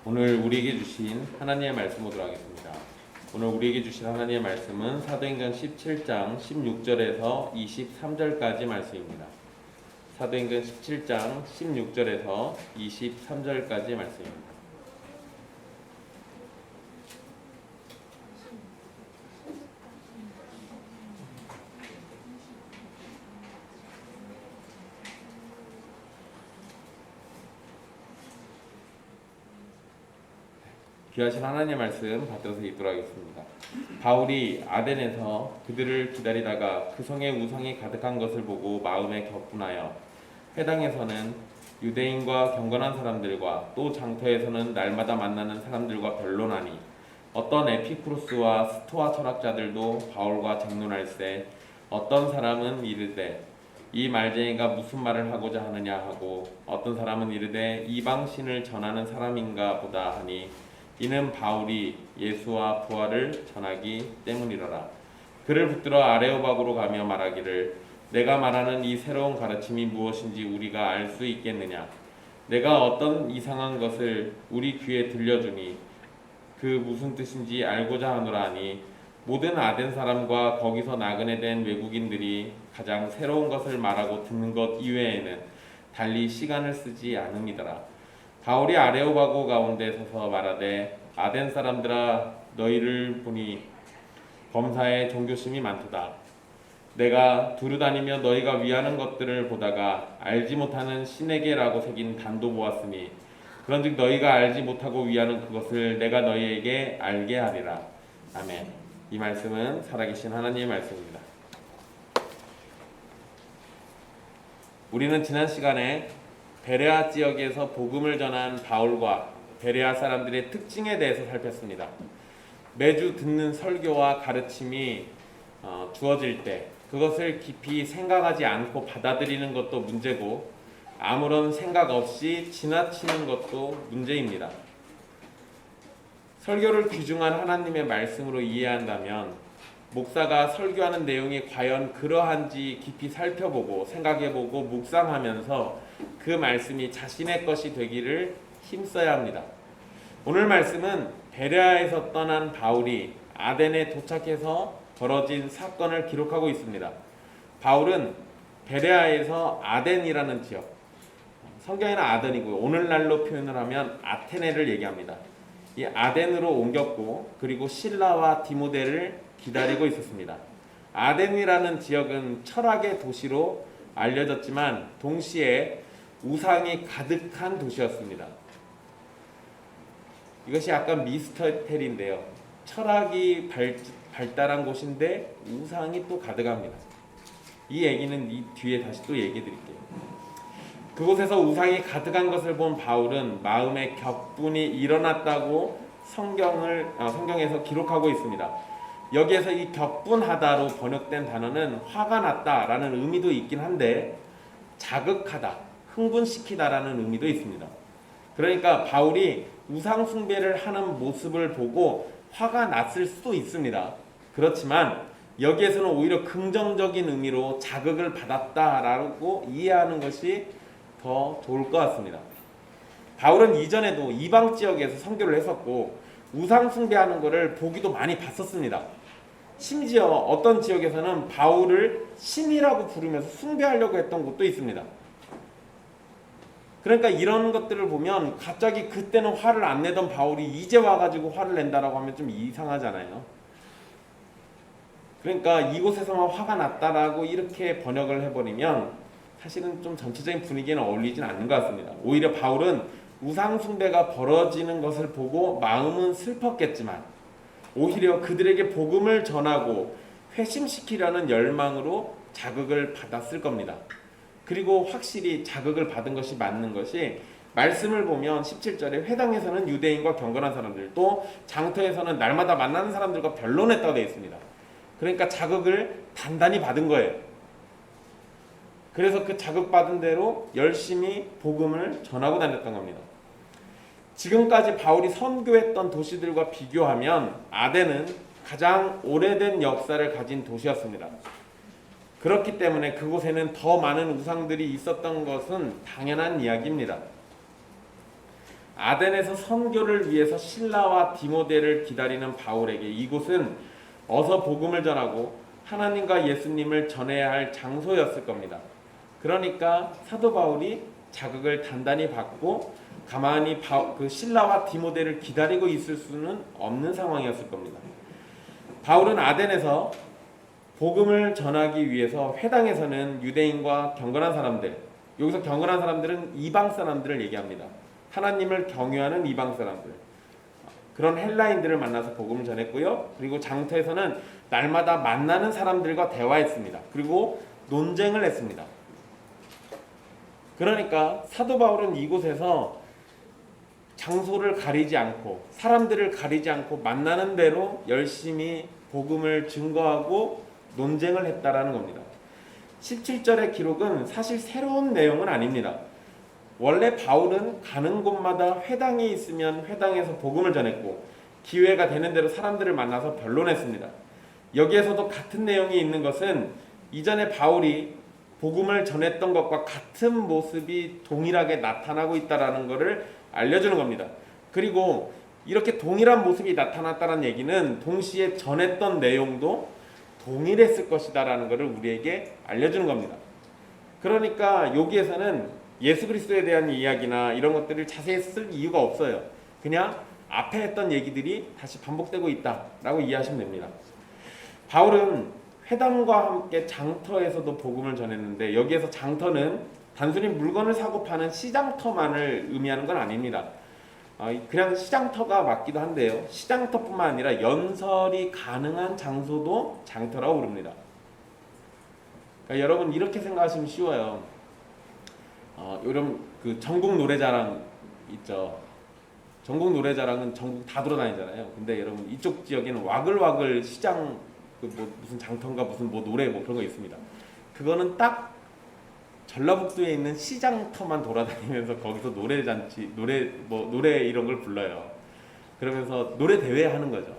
오늘 우리에게 주신 하나님의 말씀 보도록 하겠습니다. 오늘 우리에게 주신 하나님의 말씀은 사도행전 17장 16절에서 23절까지 말씀입니다. 사도행전 17장 16절에서 23절까지 말씀입니다. 귀하신 하나님의 말씀 받들어서 읽도록 하겠습니다. 바울이 아덴에서 그들을 기다리다가 그 성에 우상이 가득한 것을 보고 마음에 격분하여 회당에서는 유대인과 경건한 사람들과 또 장터에서는 날마다 만나는 사람들과 변론하니 어떤 에피쿠로스와 스토아 철학자들도 바울과 쟁론할세 어떤 사람은 이르되 이 말쟁이가 무슨 말을 하고자 하느냐 하고 어떤 사람은 이르되 이방신을 전하는 사람인가 보다 하니 이는 바울이 예수와 부활을 전하기 때문이로라. 그를 붙들어 아레오바고로 가며 말하기를 내가 말하는 이 새로운 가르침이 무엇인지 우리가 알 수 있겠느냐. 내가 어떤 이상한 것을 우리 귀에 들려주니 그 무슨 뜻인지 알고자 하노라 하니 모든 아덴 사람과 거기서 나그네 된 외국인들이 가장 새로운 것을 말하고 듣는 것 이외에는 달리 시간을 쓰지 않음이더라. 바울이 아레오바고 가운데 서서 말하되 아덴 사람들아 너희를 보니 범사에 종교심이 많도다. 내가 두루다니며 너희가 위하는 것들을 보다가 알지 못하는 신에게라고 새긴 단도 보았으니 그런즉 너희가 알지 못하고 위하는 그것을 내가 너희에게 알게 하리라. 아멘. 이 말씀은 살아계신 하나님의 말씀입니다. 우리는 지난 시간에 베레아 지역에서 복음을 전한 바울과 베레아 사람들의 특징에 대해서 살폈습니다. 매주 듣는 설교와 가르침이 주어질 때 그것을 깊이 생각하지 않고 받아들이는 것도 문제고 아무런 생각 없이 지나치는 것도 문제입니다. 설교를 귀중한 하나님의 말씀으로 이해한다면 목사가 설교하는 내용이 과연 그러한지 깊이 살펴보고 생각해보고 묵상하면서 그 말씀이 자신의 것이 되기를 힘써야 합니다. 오늘 말씀은 베레아에서 떠난 바울이 아덴에 도착해서 벌어진 사건을 기록하고 있습니다. 바울은 베레아에서 아덴이라는 지역, 성경에는 아덴이고요. 오늘날로 표현을 하면 아테네를 얘기합니다. 이 아덴으로 옮겼고 그리고 실라와 디모데를 기다리고 있었습니다. 아덴이라는 지역은 철학의 도시로 알려졌지만 동시에 우상이 가득한 도시였습니다. 이것이 약간 미스터텔인데요. 철학이 발달한 곳인데 우상이 또 가득합니다. 이 얘기는 이 뒤에 다시 또 얘기해 드릴게요. 그곳에서 우상이 가득한 것을 본 바울은 마음에 격분이 일어났다고 성경에서 기록하고 있습니다. 여기에서 이 격분하다로 번역된 단어는 화가 났다라는 의미도 있긴 한데 자극하다, 흥분시키다라는 의미도 있습니다. 그러니까 바울이 우상 숭배를 하는 모습을 보고 화가 났을 수도 있습니다. 그렇지만 여기에서는 오히려 긍정적인 의미로 자극을 받았다라고 이해하는 것이 더 좋을 것 같습니다. 바울은 이전에도 이방 지역에서 선교를 했었고 우상 숭배하는 것을 보기도 많이 봤었습니다. 심지어 어떤 지역에서는 바울을 신이라고 부르면서 숭배하려고 했던 곳도 있습니다. 그러니까 이런 것들을 보면 갑자기 그때는 화를 안 내던 바울이 이제 와가지고 화를 낸다라고 하면 좀 이상하잖아요. 그러니까 이곳에서만 화가 났다라고 이렇게 번역을 해버리면 사실은 좀 전체적인 분위기에는 어울리진 않는 것 같습니다. 오히려 바울은 우상 숭배가 벌어지는 것을 보고 마음은 슬펐겠지만 오히려 그들에게 복음을 전하고 회심시키려는 열망으로 자극을 받았을 겁니다. 그리고 확실히 자극을 받은 것이 맞는 것이 말씀을 보면 17절에 회당에서는 유대인과 경건한 사람들 또 장터에서는 날마다 만나는 사람들과 변론했다고 되어 있습니다. 그러니까 자극을 단단히 받은 거예요. 그래서 그 자극받은 대로 열심히 복음을 전하고 다녔던 겁니다. 지금까지 바울이 선교했던 도시들과 비교하면 아덴은 가장 오래된 역사를 가진 도시였습니다. 그렇기 때문에 그곳에는 더 많은 우상들이 있었던 것은 당연한 이야기입니다. 아덴에서 선교를 위해서 실라와 디모데를 기다리는 바울에게 이곳은 어서 복음을 전하고 하나님과 예수님을 전해야 할 장소였을 겁니다. 그러니까 사도 바울이 자극을 단단히 받고 가만히 그 실라와 디모데를 기다리고 있을 수는 없는 상황이었을 겁니다. 바울은 아덴에서 복음을 전하기 위해서 회당에서는 유대인과 경건한 사람들, 여기서 경건한 사람들은 이방 사람들을 얘기합니다. 하나님을 경유하는 이방 사람들, 그런 헬라인들을 만나서 복음을 전했고요. 그리고 장터에서는 날마다 만나는 사람들과 대화했습니다. 그리고 논쟁을 했습니다. 그러니까 사도 바울은 이곳에서 장소를 가리지 않고 사람들을 가리지 않고 만나는 대로 열심히 복음을 증거하고 논쟁을 했다라는 겁니다. 17절의 기록은 사실 새로운 내용은 아닙니다. 원래 바울은 가는 곳마다 회당에 있으면 회당에서 복음을 전했고 기회가 되는 대로 사람들을 만나서 변론했습니다. 여기에서도 같은 내용이 있는 것은 이전에 바울이 복음을 전했던 것과 같은 모습이 동일하게 나타나고 있다는 것을 알려주는 겁니다. 그리고 이렇게 동일한 모습이 나타났다는 얘기는 동시에 전했던 내용도 동일했을 것이다라는 것을 우리에게 알려주는 겁니다. 그러니까 여기에서는 예수 그리스도에 대한 이야기나 이런 것들을 자세히 쓸 이유가 없어요. 그냥 앞에 했던 얘기들이 다시 반복되고 있다라고 이해하시면 됩니다. 바울은 회당과 함께 장터에서도 복음을 전했는데 여기에서 장터는 단순히 물건을 사고 파는 시장터만을 의미하는 건 아닙니다. 그냥 시장터가 맞기도 한데요. 시장터뿐만 아니라 연설이 가능한 장소도 장터라고 부릅니다. 그러니까 여러분 이렇게 생각하시면 쉬워요. 여러분 그 전국 노래자랑 있죠. 전국 노래자랑은 전국 다 돌아다니잖아요. 근데 여러분 이쪽 지역에는 와글와글 시장 뭐 무슨 장터인가 무슨 뭐 노래 뭐 그런 거 있습니다. 그거는 딱 전라북도에 있는 시장터만 돌아다니면서 거기서 노래잔치, 노래 이런 걸 불러요. 그러면서 노래 대회 하는 거죠.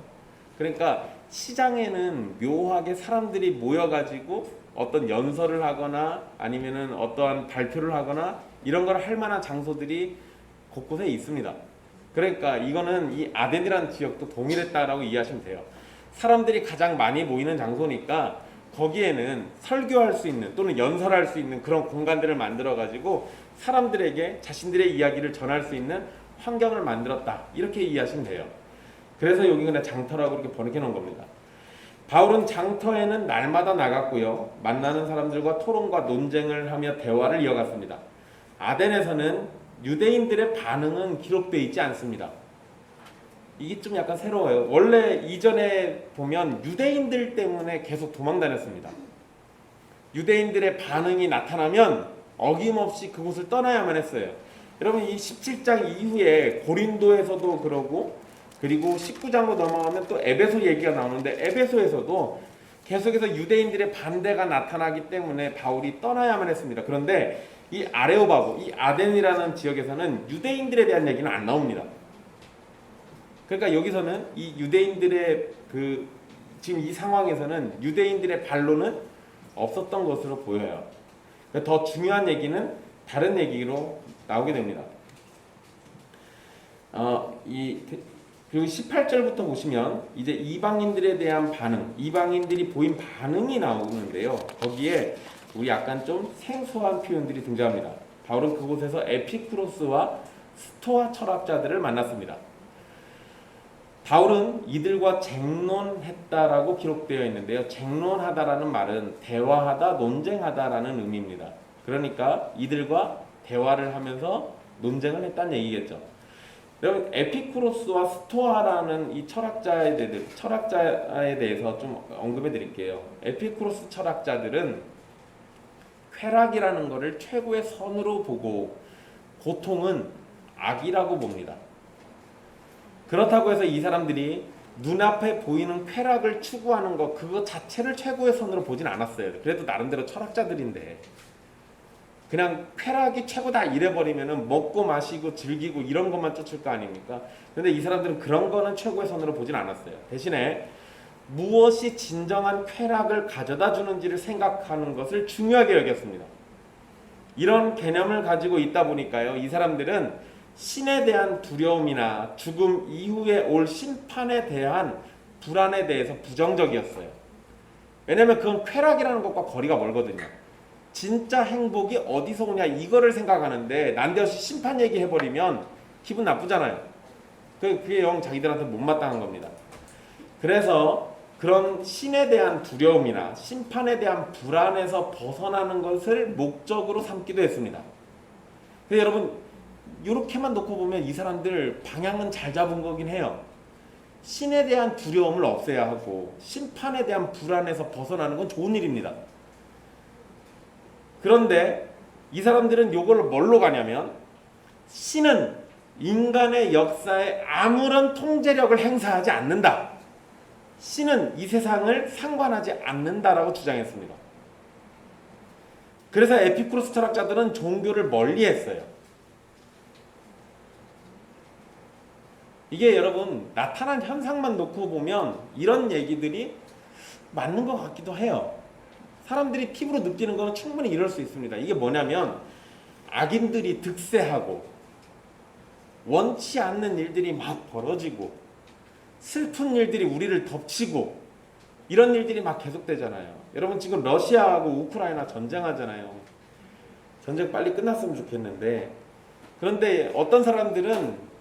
그러니까 시장에는 묘하게 사람들이 모여가지고 어떤 연설을 하거나 아니면은 어떠한 발표를 하거나 이런 걸 할 만한 장소들이 곳곳에 있습니다. 그러니까 이거는 이 아덴이라는 지역도 동일했다라고 이해하시면 돼요. 사람들이 가장 많이 모이는 장소니까 거기에는 설교할 수 있는 또는 연설할 수 있는 그런 공간들을 만들어 가지고 사람들에게 자신들의 이야기를 전할 수 있는 환경을 만들었다, 이렇게 이해하시면 돼요. 그래서 여기 그냥 장터라고 이렇게 번역해 놓은 겁니다. 바울은 장터에는 날마다 나갔고요, 만나는 사람들과 토론과 논쟁을 하며 대화를 이어갔습니다. 아덴에서는 유대인들의 반응은 기록되어 있지 않습니다. 이게 좀 약간 새로워요. 원래 이전에 보면 유대인들 때문에 계속 도망다녔습니다. 유대인들의 반응이 나타나면 어김없이 그곳을 떠나야만 했어요. 여러분 이 17장 이후에 고린도에서도 그러고, 그리고 19장으로 넘어가면 또 에베소 얘기가 나오는데 에베소에서도 계속해서 유대인들의 반대가 나타나기 때문에 바울이 떠나야만 했습니다. 그런데 이 아레오바고, 이 아덴이라는 지역에서는 유대인들에 대한 얘기는 안 나옵니다. 그러니까 여기서는 이 유대인들의 지금 이 상황에서는 유대인들의 반론은 없었던 것으로 보여요. 더 중요한 얘기는 다른 얘기로 나오게 됩니다. 그리고 18절부터 보시면 이제 이방인들에 대한 반응, 이방인들이 보인 반응이 나오는데요. 거기에 우리 약간 좀 생소한 표현들이 등장합니다. 바울은 그곳에서 에피쿠로스와 스토아 철학자들을 만났습니다. 바울은 이들과 쟁론했다라고 기록되어 있는데요. 쟁론하다라는 말은 대화하다, 논쟁하다라는 의미입니다. 그러니까 이들과 대화를 하면서 논쟁을 했다는 얘기겠죠. 여러분 에피쿠로스와 스토아라는 이 철학자에 대해서 좀 언급해 드릴게요. 에피쿠로스 철학자들은 쾌락이라는 것을 최고의 선으로 보고 고통은 악이라고 봅니다. 그렇다고 해서 이 사람들이 눈앞에 보이는 쾌락을 추구하는 것, 그거 자체를 최고의 선으로 보진 않았어요. 그래도 나름대로 철학자들인데 그냥 쾌락이 최고다 이래버리면은 먹고 마시고 즐기고 이런 것만 쫓을 거 아닙니까? 그런데 이 사람들은 그런 거는 최고의 선으로 보진 않았어요. 대신에 무엇이 진정한 쾌락을 가져다 주는지를 생각하는 것을 중요하게 여겼습니다. 이런 개념을 가지고 있다 보니까요, 이 사람들은 신에 대한 두려움이나 죽음 이후에 올 심판에 대한 불안에 대해서 부정적이었어요. 왜냐면 그건 쾌락이라는 것과 거리가 멀거든요. 진짜 행복이 어디서 오냐 이거를 생각하는데 난데없이 심판 얘기해버리면 기분 나쁘잖아요. 그게 영 자기들한테 못마땅한 겁니다. 그래서 그런 신에 대한 두려움이나 심판에 대한 불안에서 벗어나는 것을 목적으로 삼기도 했습니다. 근데 여러분 이렇게만 놓고 보면 이 사람들 방향은 잘 잡은 거긴 해요. 신에 대한 두려움을 없애야 하고 심판에 대한 불안에서 벗어나는 건 좋은 일입니다. 그런데 이 사람들은 이걸 뭘로 가냐면 신은 인간의 역사에 아무런 통제력을 행사하지 않는다. 신은 이 세상을 상관하지 않는다라고 주장했습니다. 그래서 에피쿠로스 철학자들은 종교를 멀리했어요. 이게 여러분 나타난 현상만 놓고 보면 이런 얘기들이 맞는 것 같기도 해요. 사람들이 피부로 느끼는 건 충분히 이럴 수 있습니다. 이게 뭐냐면 악인들이 득세하고 원치 않는 일들이 막 벌어지고 슬픈 일들이 우리를 덮치고 이런 일들이 막 계속되잖아요. 여러분 지금 러시아하고 우크라이나 전쟁하잖아요. 전쟁 빨리 끝났으면 좋겠는데 그런데 어떤 사람들은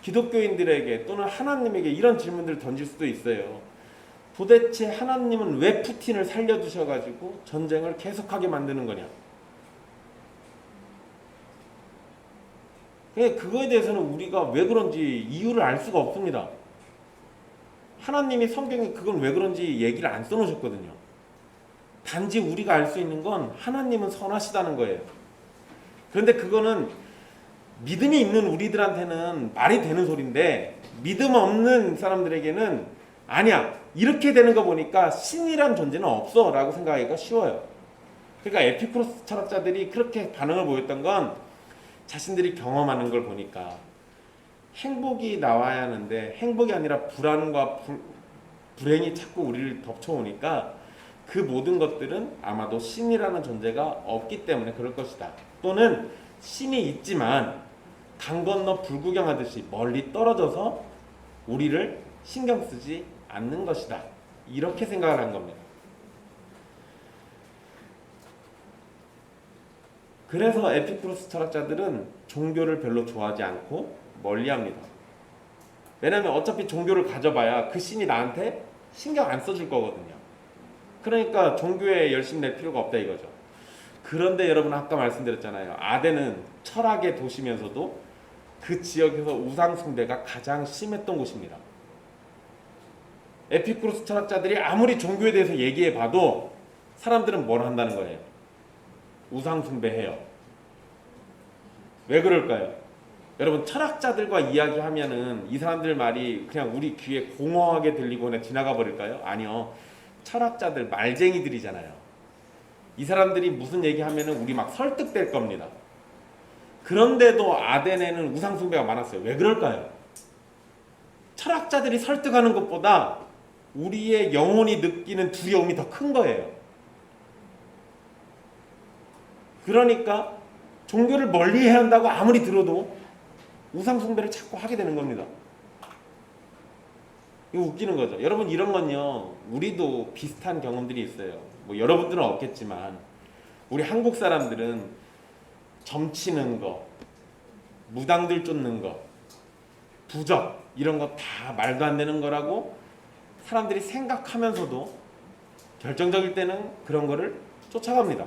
기독교인들에게 또는 하나님에게 이런 질문들을 던질 수도 있어요. 도대체 하나님은 왜 푸틴을 살려두셔가지고 전쟁을 계속하게 만드는 거냐? 그거에 대해서는 우리가 왜 그런지 이유를 알 수가 없습니다. 하나님이 성경에 그건 왜 그런지 얘기를 안 써놓으셨거든요. 단지 우리가 알 수 있는 건 하나님은 선하시다는 거예요. 그런데 그거는 믿음이 있는 우리들한테는 말이 되는 소리인데 믿음 없는 사람들에게는 아니야. 이렇게 되는 거 보니까 신이란 존재는 없어 라고 생각하기가 쉬워요. 그러니까 에피쿠로스 철학자들이 그렇게 반응을 보였던 건 자신들이 경험하는 걸 보니까 행복이 나와야 하는데 행복이 아니라 불안과 불행이 자꾸 우리를 덮쳐오니까 그 모든 것들은 아마도 신이라는 존재가 없기 때문에 그럴 것이다. 또는 신이 있지만 강 건너 불구경하듯이 멀리 떨어져서 우리를 신경 쓰지 않는 것이다. 이렇게 생각을 한 겁니다. 그래서 에피쿠로스 철학자들은 종교를 별로 좋아하지 않고 멀리합니다. 왜냐하면 어차피 종교를 가져봐야 그 신이 나한테 신경 안 써줄 거거든요. 그러니까 종교에 열심히 낼 필요가 없다 이거죠. 그런데 여러분 아까 말씀드렸잖아요. 아덴은 철학의 도시면서도 그 지역에서 우상 숭배가 가장 심했던 곳입니다. 에피쿠로스 철학자들이 아무리 종교에 대해서 얘기해봐도 사람들은 뭘 한다는 거예요? 우상 숭배해요. 왜 그럴까요? 여러분 철학자들과 이야기하면은 이 사람들 말이 그냥 우리 귀에 공허하게 들리고 그냥 지나가 버릴까요? 아니요. 철학자들 말쟁이들이잖아요. 이 사람들이 무슨 얘기하면은 우리 막 설득될 겁니다. 그런데도 아덴에는 우상 숭배가 많았어요. 왜 그럴까요? 철학자들이 설득하는 것보다 우리의 영혼이 느끼는 두려움이 더 큰 거예요. 그러니까 종교를 멀리해야 한다고 아무리 들어도 우상 숭배를 자꾸 하게 되는 겁니다. 이거 웃기는 거죠. 여러분 이런 건요. 우리도 비슷한 경험들이 있어요. 뭐 여러분들은 없겠지만 우리 한국 사람들은 점치는 거, 무당들 쫓는 거, 부적 이런 거 다 말도 안 되는 거라고 사람들이 생각하면서도 결정적일 때는 그런 거를 쫓아갑니다.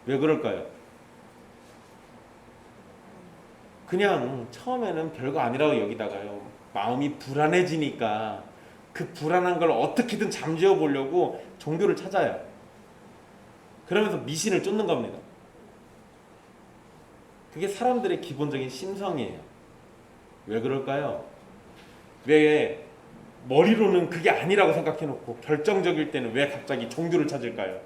왜 그럴까요? 그냥 처음에는 별거 아니라고 여기다가요. 마음이 불안해지니까 그 불안한 걸 어떻게든 잠재워 보려고 종교를 찾아요. 그러면서 미신을 쫓는 겁니다. 그게 사람들의 기본적인 심성이에요. 왜 그럴까요? 왜 머리로는 그게 아니라고 생각해놓고 결정적일 때는 왜 갑자기 종교를 찾을까요?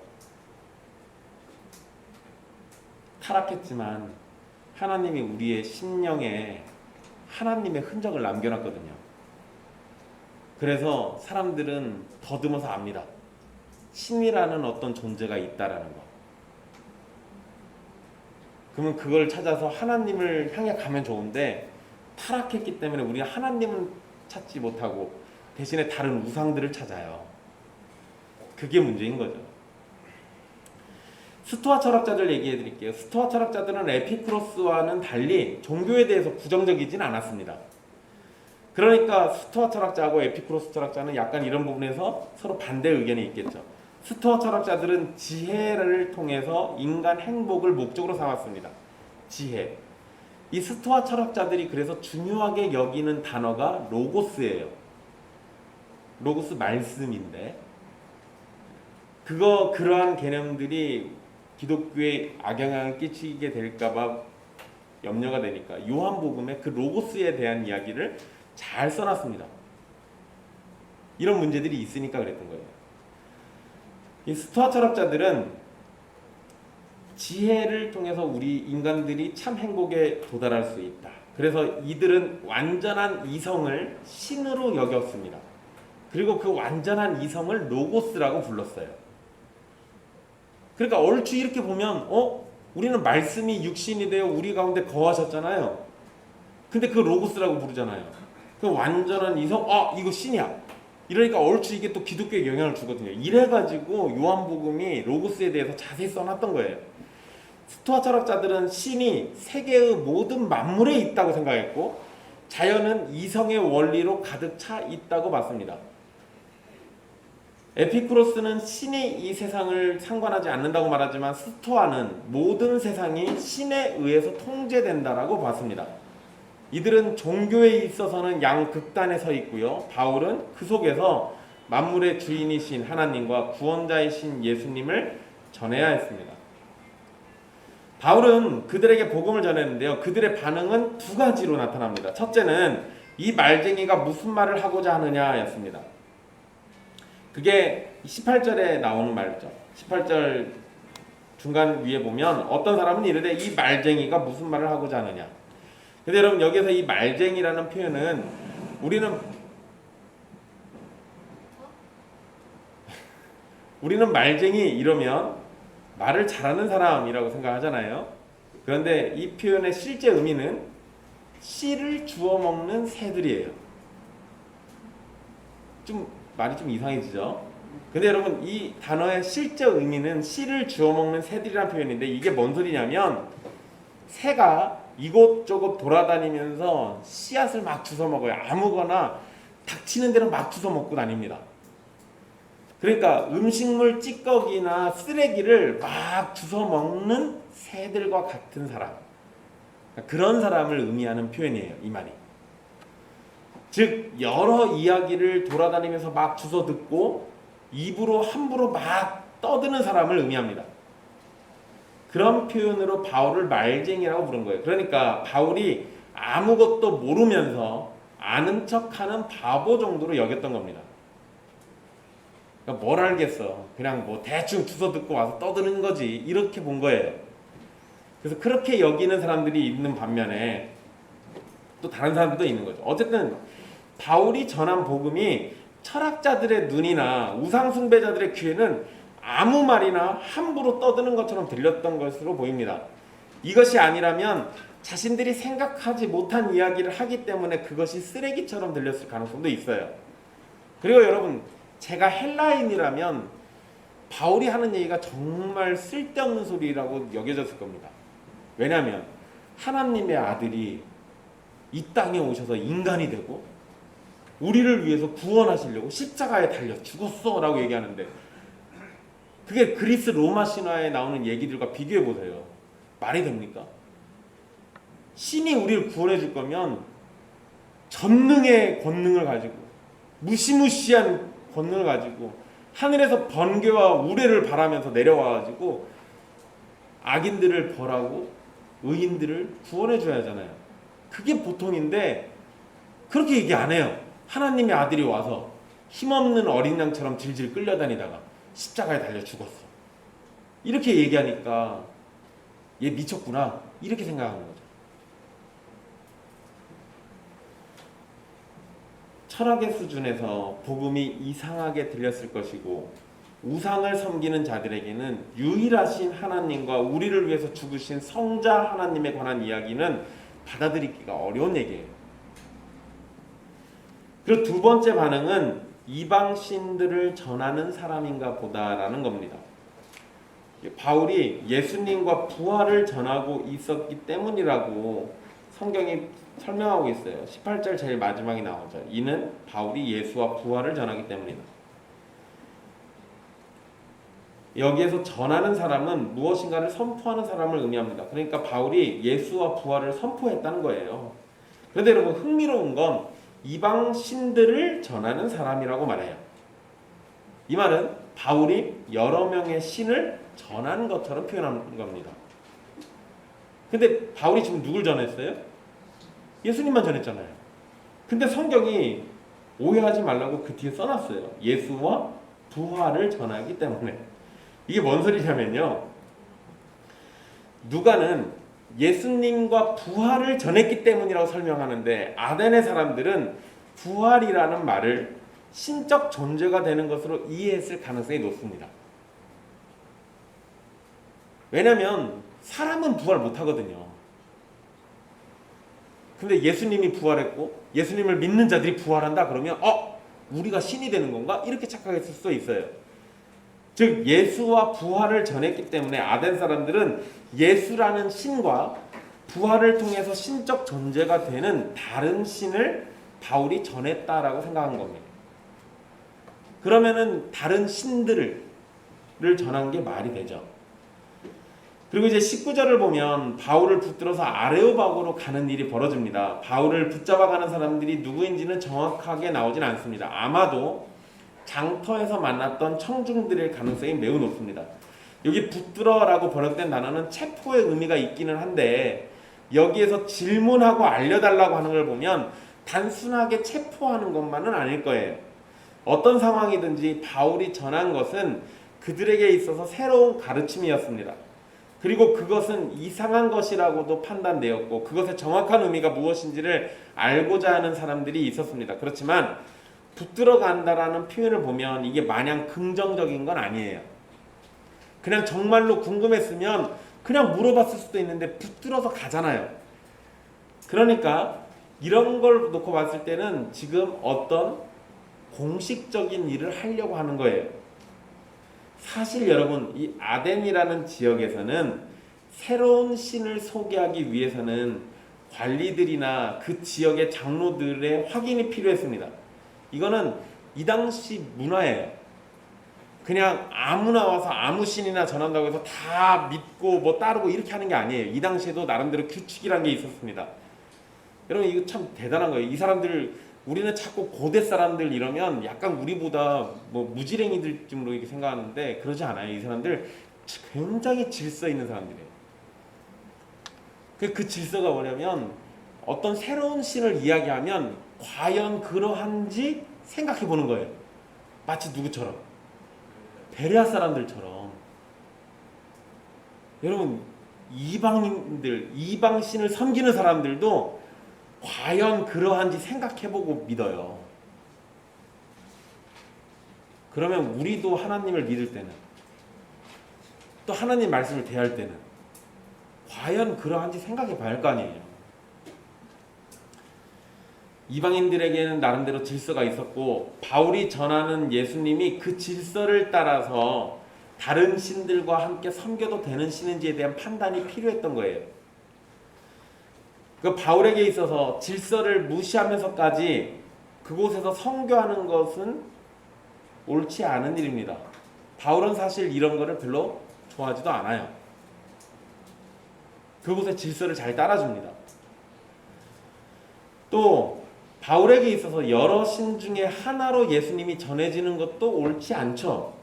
타락했지만 하나님이 우리의 심령에 하나님의 흔적을 남겨놨거든요. 그래서 사람들은 더듬어서 압니다. 신이라는 어떤 존재가 있다라는 거. 그러면 그걸 찾아서 하나님을 향해 가면 좋은데 타락했기 때문에 우리가 하나님은 찾지 못하고 대신에 다른 우상들을 찾아요. 그게 문제인 거죠. 스토아 철학자들 얘기해 드릴게요. 스토아 철학자들은 에피쿠로스와는 달리 종교에 대해서 부정적이진 않았습니다. 그러니까 스토아 철학자하고 에피쿠로스 철학자는 약간 이런 부분에서 서로 반대 의견이 있겠죠. 스토아 철학자들은 지혜를 통해서 인간 행복을 목적으로 삼았습니다. 지혜. 이 스토아 철학자들이 그래서 중요하게 여기는 단어가 로고스예요. 로고스 말씀인데 그러한 개념들이 기독교에 악영향을 끼치게 될까봐 염려가 되니까 요한복음에 그 로고스에 대한 이야기를 잘 써놨습니다. 이런 문제들이 있으니까 그랬던 거예요. 이 스토아 철학자들은 지혜를 통해서 우리 인간들이 참 행복에 도달할 수 있다. 그래서 이들은 완전한 이성을 신으로 여겼습니다. 그리고 그 완전한 이성을 로고스라고 불렀어요. 그러니까 얼추 이렇게 보면 우리는 말씀이 육신이 되어 우리 가운데 거하셨잖아요. 근데 그 로고스라고 부르잖아요. 그 완전한 이성, 이거 신이야. 이러니까 얼추 이게 또 기독교에 영향을 주거든요. 이래가지고 요한복음이 로고스에 대해서 자세히 써놨던 거예요. 스토아 철학자들은 신이 세계의 모든 만물에 있다고 생각했고 자연은 이성의 원리로 가득 차 있다고 봤습니다. 에피쿠로스는 신이 이 세상을 상관하지 않는다고 말하지만 스토아는 모든 세상이 신에 의해서 통제된다라고 봤습니다. 이들은 종교에 있어서는 양극단에 서 있고요. 바울은 그 속에서 만물의 주인이신 하나님과 구원자이신 예수님을 전해야 했습니다. 바울은 그들에게 복음을 전했는데요. 그들의 반응은 두 가지로 나타납니다. 첫째는 이 말쟁이가 무슨 말을 하고자 하느냐였습니다. 그게 18절에 나오는 말이죠. 18절 중간 위에 보면 어떤 사람은 이르되 이 말쟁이가 무슨 말을 하고자 하느냐. 근데 여러분 여기서 이 말쟁이라는 표현은 우리는 말쟁이 이러면 말을 잘하는 사람이라고 생각하잖아요. 그런데 이 표현의 실제 의미는 씨를 주워 먹는 새들이에요. 말이 좀 이상해지죠. 근데 여러분 이 단어의 실제 의미는 씨를 주워 먹는 새들이라는 표현인데 이게 뭔 소리냐면 새가 이곳저곳 돌아다니면서 씨앗을 막 주워 먹어요. 아무거나 닥치는 대로 막 주워 먹고 다닙니다. 그러니까 음식물 찌꺼기나 쓰레기를 막 주워 먹는 새들과 같은 사람, 그런 사람을 의미하는 표현이에요. 이 말이. 즉 여러 이야기를 돌아다니면서 막 주워 듣고 입으로 함부로 막 떠드는 사람을 의미합니다. 그런 표현으로 바울을 말쟁이라고 부른 거예요. 그러니까 바울이 아무것도 모르면서 아는 척하는 바보 정도로 여겼던 겁니다. 그러니까 뭘 알겠어. 그냥 뭐 대충 주워 듣고 와서 떠드는 거지. 이렇게 본 거예요. 그래서 그렇게 여기는 사람들이 있는 반면에 또 다른 사람들도 있는 거죠. 어쨌든 바울이 전한 복음이 철학자들의 눈이나 우상숭배자들의 귀에는 아무 말이나 함부로 떠드는 것처럼 들렸던 것으로 보입니다. 이것이 아니라면 자신들이 생각하지 못한 이야기를 하기 때문에 그것이 쓰레기처럼 들렸을 가능성도 있어요. 그리고 여러분 제가 헬라인이라면 바울이 하는 얘기가 정말 쓸데없는 소리라고 여겨졌을 겁니다. 왜냐하면 하나님의 아들이 이 땅에 오셔서 인간이 되고 우리를 위해서 구원하시려고 십자가에 달려 죽었어 라고 얘기하는데 그게 그리스 로마 신화에 나오는 얘기들과 비교해 보세요. 말이 됩니까? 신이 우리를 구원해 줄 거면 전능의 권능을 가지고 무시무시한 권능을 가지고 하늘에서 번개와 우레를 바라면서 내려와가지고 악인들을 벌하고 의인들을 구원해 줘야 하잖아요. 그게 보통인데 그렇게 얘기 안 해요. 하나님의 아들이 와서 힘없는 어린 양처럼 질질 끌려다니다가 십자가에 달려 죽었어. 이렇게 얘기하니까 얘 미쳤구나 이렇게 생각하는 거죠. 철학의 수준에서 복음이 이상하게 들렸을 것이고 우상을 섬기는 자들에게는 유일하신 하나님과 우리를 위해서 죽으신 성자 하나님에 관한 이야기는 받아들이기가 어려운 얘기예요. 그리고 두 번째 반응은 이방 신들을 전하는 사람인가 보다라는 겁니다. 바울이 예수님과 부활을 전하고 있었기 때문이라고 성경이 설명하고 있어요. 18절 제일 마지막에 나오죠. 이는 바울이 예수와 부활을 전하기 때문이다. 여기에서 전하는 사람은 무엇인가를 선포하는 사람을 의미합니다. 그러니까 바울이 예수와 부활을 선포했다는 거예요. 그런데 여러분 흥미로운 건 이방 신들을 전하는 사람이라고 말해요. 이 말은 바울이 여러 명의 신을 전하는 것처럼 표현하는 겁니다. 근데 바울이 지금 누굴 전했어요? 예수님만 전했잖아요. 근데 성경이 오해하지 말라고 그 뒤에 써놨어요. 예수와 부활을 전하기 때문에. 이게 뭔 소리냐면요, 누가는 예수님과 부활을 전했기 때문이라고 설명하는데 아덴의 사람들은 부활이라는 말을 신적 존재가 되는 것으로 이해했을 가능성이 높습니다. 왜냐하면 사람은 부활 못하거든요. 근데 예수님이 부활했고 예수님을 믿는 자들이 부활한다 그러면 우리가 신이 되는 건가? 이렇게 착각했을 수도 있어요. 즉 예수와 부활을 전했기 때문에 아덴 사람들은 예수라는 신과 부활을 통해서 신적 존재가 되는 다른 신을 바울이 전했다라고 생각한 겁니다. 그러면은 다른 신들을 전한 게 말이 되죠. 그리고 이제 19절을 보면 바울을 붙들어서 아레오바고로 가는 일이 벌어집니다. 바울을 붙잡아가는 사람들이 누구인지는 정확하게 나오진 않습니다. 아마도 장터에서 만났던 청중들일 가능성이 매우 높습니다. 여기 붙들어라고 번역된 단어는 체포의 의미가 있기는 한데 여기에서 질문하고 알려달라고 하는 걸 보면 단순하게 체포하는 것만은 아닐 거예요. 어떤 상황이든지 바울이 전한 것은 그들에게 있어서 새로운 가르침이었습니다. 그리고 그것은 이상한 것이라고도 판단되었고 그것의 정확한 의미가 무엇인지를 알고자 하는 사람들이 있었습니다. 그렇지만 붙들어 간다라는 표현을 보면 이게 마냥 긍정적인 건 아니에요. 그냥 정말로 궁금했으면 그냥 물어봤을 수도 있는데 붙들어서 가잖아요. 그러니까 이런 걸 놓고 봤을 때는 지금 어떤 공식적인 일을 하려고 하는 거예요. 사실 여러분 이 아덴이라는 지역에서는 새로운 신을 소개하기 위해서는 관리들이나 그 지역의 장로들의 확인이 필요했습니다. 이거는 이 당시 문화예요. 그냥 아무나 와서 아무 신이나 전한다고 해서 다 믿고 뭐 따르고 이렇게 하는 게 아니에요. 이 당시에도 나름대로 규칙이라는 게 있었습니다. 여러분 이거 참 대단한 거예요. 이 사람들 우리는 자꾸 고대 사람들 이러면 약간 우리보다 뭐 무지랭이들쯤으로 이렇게 생각하는데 그러지 않아요. 이 사람들 굉장히 질서 있는 사람들이에요. 그 질서가 뭐냐면 어떤 새로운 신을 이야기하면 과연 그러한지 생각해 보는 거예요. 마치 누구처럼? 베레아 사람들처럼. 여러분 이방인들, 이방신을 섬기는 사람들도 과연 그러한지 생각해보고 믿어요. 그러면 우리도 하나님을 믿을 때는 또 하나님 말씀을 대할 때는 과연 그러한지 생각해 봐야 할 거 아니에요. 이방인들에게는 나름대로 질서가 있었고 바울이 전하는 예수님이 그 질서를 따라서 다른 신들과 함께 섬겨도 되는 신인지에 대한 판단이 필요했던 거예요. 그 바울에게 있어서 질서를 무시하면서까지 그곳에서 선교하는 것은 옳지 않은 일입니다. 바울은 사실 이런 거를 별로 좋아하지도 않아요. 그곳의 질서를 잘 따라줍니다. 또 바울에게 있어서 여러 신 중에 하나로 예수님이 전해지는 것도 옳지 않죠.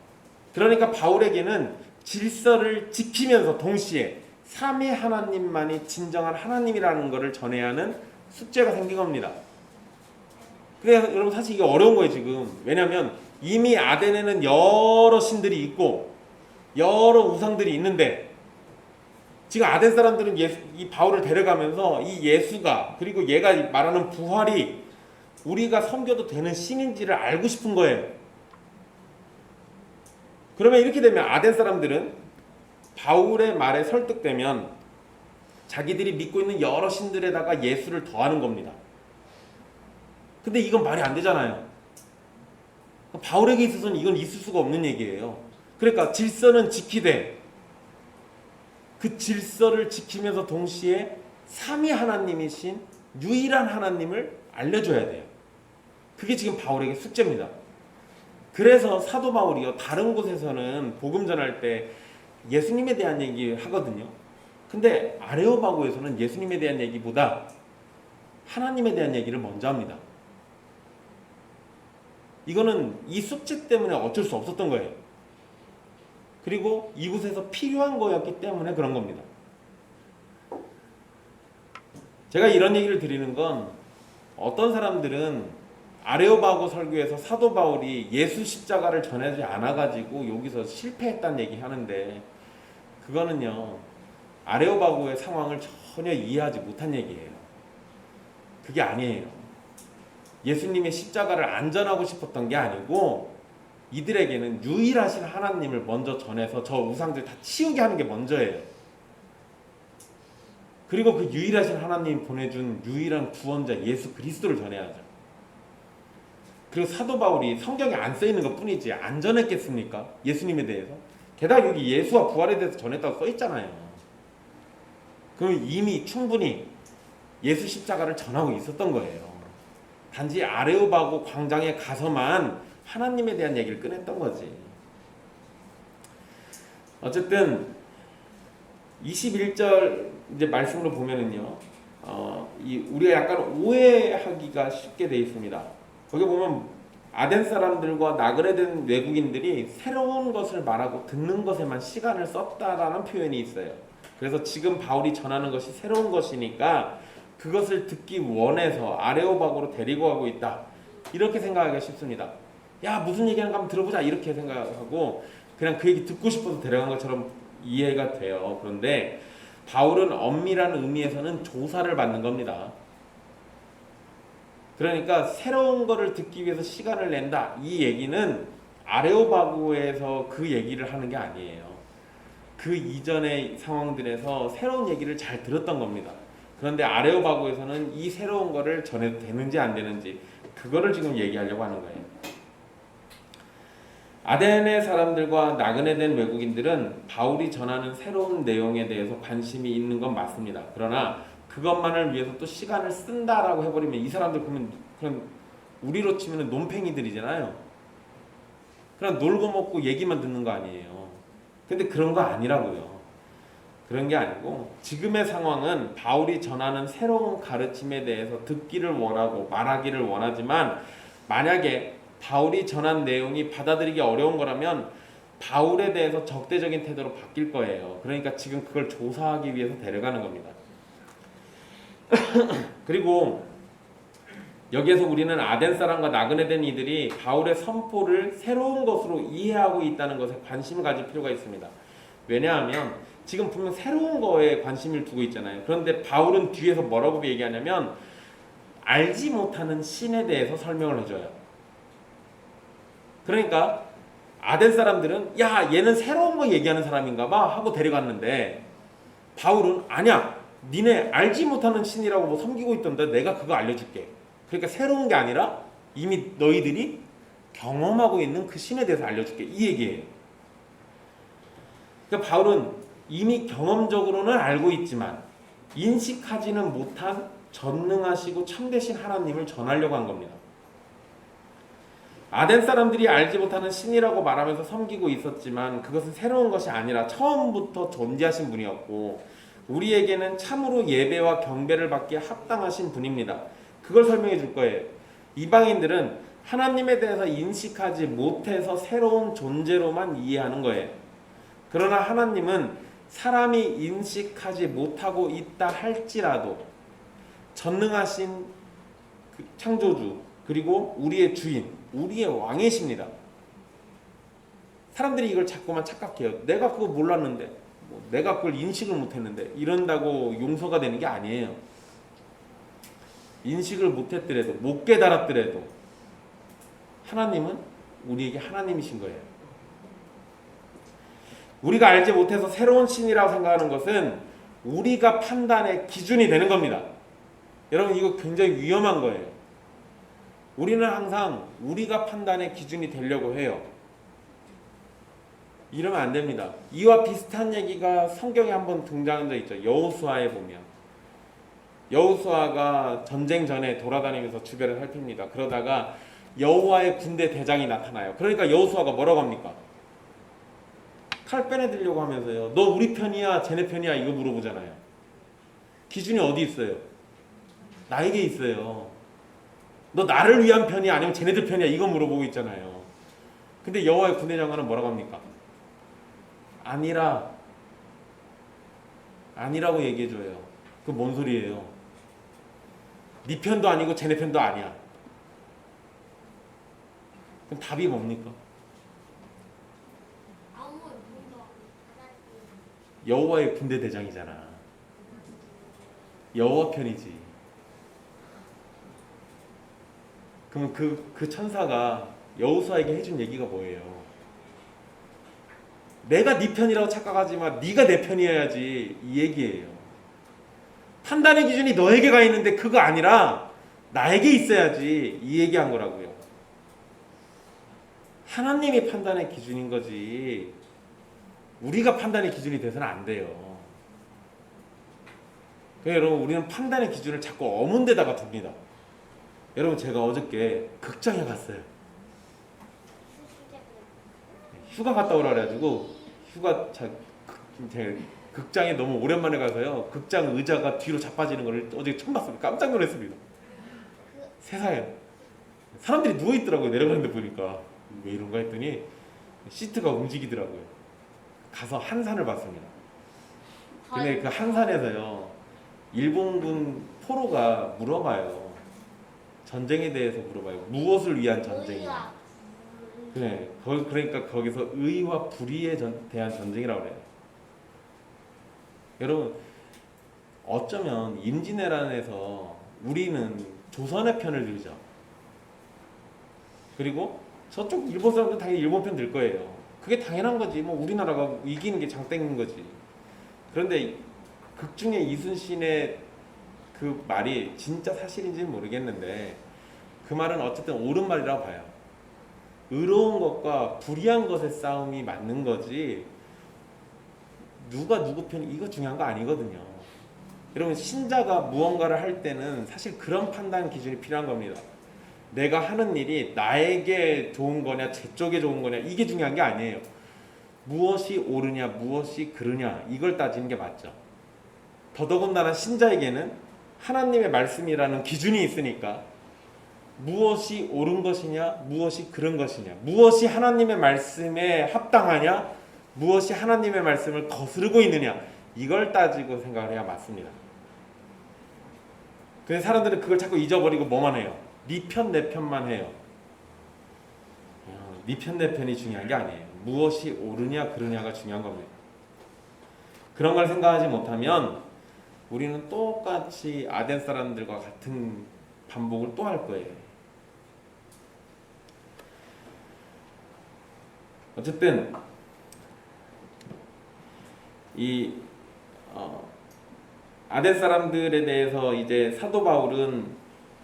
그러니까 바울에게는 질서를 지키면서 동시에 삼위 하나님만이 진정한 하나님이라는 것을 전해야 하는 숙제가 생긴 겁니다. 그래서 여러분 사실 이게 어려운 거예요 지금. 왜냐하면 이미 아덴에는 여러 신들이 있고 여러 우상들이 있는데 지금 아덴 사람들은 이 바울을 데려가면서 이 예수가 그리고 얘가 말하는 부활이 우리가 섬겨도 되는 신인지를 알고 싶은 거예요. 그러면 이렇게 되면 아덴 사람들은 바울의 말에 설득되면 자기들이 믿고 있는 여러 신들에다가 예수를 더하는 겁니다. 근데 이건 말이 안 되잖아요. 바울에게 있어서는 이건 있을 수가 없는 얘기예요. 그러니까 질서는 지키되 그 질서를 지키면서 동시에 삼위 하나님이신 유일한 하나님을 알려줘야 돼요. 그게 지금 바울에게 숙제입니다. 그래서 사도 바울이요, 다른 곳에서는 복음 전할 때 예수님에 대한 얘기 하거든요. 근데 아레오바고에서는 예수님에 대한 얘기보다 하나님에 대한 얘기를 먼저 합니다. 이거는 이 숙제 때문에 어쩔 수 없었던 거예요. 그리고 이곳에서 필요한 거였기 때문에 그런 겁니다. 제가 이런 얘기를 드리는 건 어떤 사람들은 아레오바고 설교에서 사도 바울이 예수 십자가를 전하지 않아가지고 여기서 실패했다는 얘기 하는데, 그거는요 아레오바고의 상황을 전혀 이해하지 못한 얘기예요. 그게 아니에요. 예수님의 십자가를 안전하고 싶었던 게 아니고 이들에게는 유일하신 하나님을 먼저 전해서 저 우상들 다 치우게 하는 게 먼저예요. 그리고 그 유일하신 하나님이 보내준 유일한 구원자 예수 그리스도를 전해야죠. 그리고 사도 바울이 성경에 안 써있는 것 뿐이지 안 전했겠습니까? 예수님에 대해서. 게다가 여기 예수와 부활에 대해서 전했다고 써있잖아요. 그럼 이미 충분히 예수 십자가를 전하고 있었던 거예요. 단지 아레오바고 광장에 가서만 하나님에 대한 얘기를 꺼냈던 거지. 어쨌든 21절 이제 말씀으로 보면은요, 우리가 약간 오해하기가 쉽게 돼 있습니다. 거기 보면 아덴 사람들과 나그네된 외국인들이 새로운 것을 말하고 듣는 것에만 시간을 썼다라는 표현이 있어요. 그래서 지금 바울이 전하는 것이 새로운 것이니까 그것을 듣기 원해서 아레오바고로 데리고 가고 있다, 이렇게 생각하기가 쉽습니다. 야, 무슨 얘기하는 거 한번 들어보자, 이렇게 생각하고 그냥 그 얘기 듣고 싶어서 데려간 것처럼 이해가 돼요. 그런데 바울은 엄밀한 의미에서는 조사를 받는 겁니다. 그러니까 새로운 거를 듣기 위해서 시간을 낸다, 이 얘기는 아레오바고에서 그 얘기를 하는 게 아니에요. 그 이전의 상황들에서 새로운 얘기를 잘 들었던 겁니다. 그런데 아레오바고에서는 이 새로운 거를 전해도 되는지 안 되는지, 그거를 지금 얘기하려고 하는 거예요. 아덴의 사람들과 나그네된 외국인들은 바울이 전하는 새로운 내용에 대해서 관심이 있는 건 맞습니다. 그러나 그것만을 위해서 또 시간을 쓴다라고 해버리면 이 사람들 그럼 우리로 치면 논팽이들이잖아요. 그냥 놀고 먹고 얘기만 듣는 거 아니에요. 근데 그런 거 아니라고요. 그런 게 아니고 지금의 상황은 바울이 전하는 새로운 가르침에 대해서 듣기를 원하고 말하기를 원하지만, 만약에 바울이 전한 내용이 받아들이기 어려운 거라면 바울에 대해서 적대적인 태도로 바뀔 거예요. 그러니까 지금 그걸 조사하기 위해서 데려가는 겁니다. 그리고 여기에서 우리는 아덴 사람과 나그네된 이들이 바울의 선포를 새로운 것으로 이해하고 있다는 것에 관심을 가질 필요가 있습니다. 왜냐하면 지금 분명 새로운 거에 관심을 두고 있잖아요. 그런데 바울은 뒤에서 뭐라고 얘기하냐면 알지 못하는 신에 대해서 설명을 해줘요. 그러니까 아덴 사람들은 야, 얘는 새로운 거 얘기하는 사람인가 봐 하고 데려갔는데, 바울은 아니야, 니네 알지 못하는 신이라고 뭐 섬기고 있던데 내가 그거 알려줄게. 그러니까 새로운 게 아니라 이미 너희들이 경험하고 있는 그 신에 대해서 알려줄게, 이 얘기예요. 그러니까 바울은 이미 경험적으로는 알고 있지만 인식하지는 못한 전능하시고 참되신 하나님을 전하려고 한 겁니다. 아덴 사람들이 알지 못하는 신이라고 말하면서 섬기고 있었지만 그것은 새로운 것이 아니라 처음부터 존재하신 분이었고, 우리에게는 참으로 예배와 경배를 받기에 합당하신 분입니다. 그걸 설명해 줄 거예요. 이방인들은 하나님에 대해서 인식하지 못해서 새로운 존재로만 이해하는 거예요. 그러나 하나님은 사람이 인식하지 못하고 있다 할지라도 전능하신 창조주, 그리고 우리의 주인, 우리의 왕이십니다. 사람들이 이걸 자꾸만 착각해요. 내가 그거 몰랐는데, 내가 그걸 인식을 못했는데, 이런다고 용서가 되는 게 아니에요. 인식을 못했더라도, 못 깨달았더라도 하나님은 우리에게 하나님이신 거예요. 우리가 알지 못해서 새로운 신이라고 생각하는 것은 우리가 판단의 기준이 되는 겁니다. 여러분 이거 굉장히 위험한 거예요. 우리는 항상 우리가 판단의 기준이 되려고 해요. 이러면 안 됩니다. 이와 비슷한 얘기가 성경에 한번 등장한 적 있죠. 여호수아에 보면 여호수아가 전쟁 전에 돌아다니면서 주변을 살핍니다. 그러다가 여호와의 군대 대장이 나타나요. 그러니까 여호수아가 뭐라고 합니까? 칼 빼내들려고 하면서요. 너 우리 편이야 쟤네 편이야 이거 물어보잖아요. 기준이 어디 있어요? 나에게 있어요. 너 나를 위한 편이야 아니면 쟤네들 편이야 이거 물어보고 있잖아요. 근데 여호와의 군대 장관은 뭐라고 합니까? 아니라고 얘기해줘요. 그 뭔 소리예요? 네 편도 아니고 쟤네 편도 아니야. 그럼 답이 뭡니까? 여호와의 군대 대장이잖아. 여호와 편이지. 그러면 그 천사가 여호수아에게 해준 얘기가 뭐예요? 내가 네 편이라고 착각하지만 네가 내 편이어야지 이 얘기예요. 판단의 기준이 너에게 가 있는데 그거 아니라 나에게 있어야지 이 얘기한 거라고요. 하나님이 판단의 기준인 거지 우리가 판단의 기준이 돼서는 안 돼요. 그러니까 여러분 우리는 판단의 기준을 자꾸 어문 데다가 둡니다. 여러분 제가 어저께 극장에 갔어요. 휴가 갔다 오라 그래가지고 제가 극장에 너무 오랜만에 가서요. 극장 의자가 뒤로 자빠지는 걸 어제 처음 봤습니다. 깜짝 놀랐습니다. 세상에 사람들이 누워있더라고요. 내려가는데 보니까 왜 이런가 했더니 시트가 움직이더라고요. 가서 한산을 봤습니다. 근데 그 한산에서요 일본군 포로가 물어봐요. 전쟁에 대해서 물어봐요. 무엇을 위한 전쟁이냐. 그래, 그러니까 거기서 의와 불의에 대한 전쟁이라고 그래요. 여러분 어쩌면 임진왜란에서 우리는 조선의 편을 들죠. 그리고 저쪽 일본 사람들은 당연히 일본 편 들 거예요. 그게 당연한 거지. 뭐 우리나라가 이기는 게 장땡인 거지. 그런데 극중에 이순신의 그 말이 진짜 사실인지는 모르겠는데 그 말은 어쨌든 옳은 말이라고 봐요. 의로운 것과 불의한 것의 싸움이 맞는 거지 누가 누구 편이 이거 중요한 거 아니거든요. 여러분 신자가 무언가를 할 때는 사실 그런 판단 기준이 필요한 겁니다. 내가 하는 일이 나에게 좋은 거냐 제 쪽에 좋은 거냐 이게 중요한 게 아니에요. 무엇이 옳으냐 무엇이 그르냐 이걸 따지는 게 맞죠. 더더군다나 신자에게는 하나님의 말씀이라는 기준이 있으니까 무엇이 옳은 것이냐 무엇이 그른 것이냐 무엇이 하나님의 말씀에 합당하냐 무엇이 하나님의 말씀을 거스르고 있느냐 이걸 따지고 생각을 해야 맞습니다. 근데 사람들은 그걸 자꾸 잊어버리고 뭐만 해요? 네 편 내 편만 해요. 네 편 내 편이 중요한 게 아니에요. 무엇이 옳으냐 그르냐가 중요한 겁니다. 그런 걸 생각하지 못하면 우리는 똑같이 아덴 사람들과 같은 반복을 또 할 거예요. 어쨌든 이 아덴 사람들에 대해서 이제 사도 바울은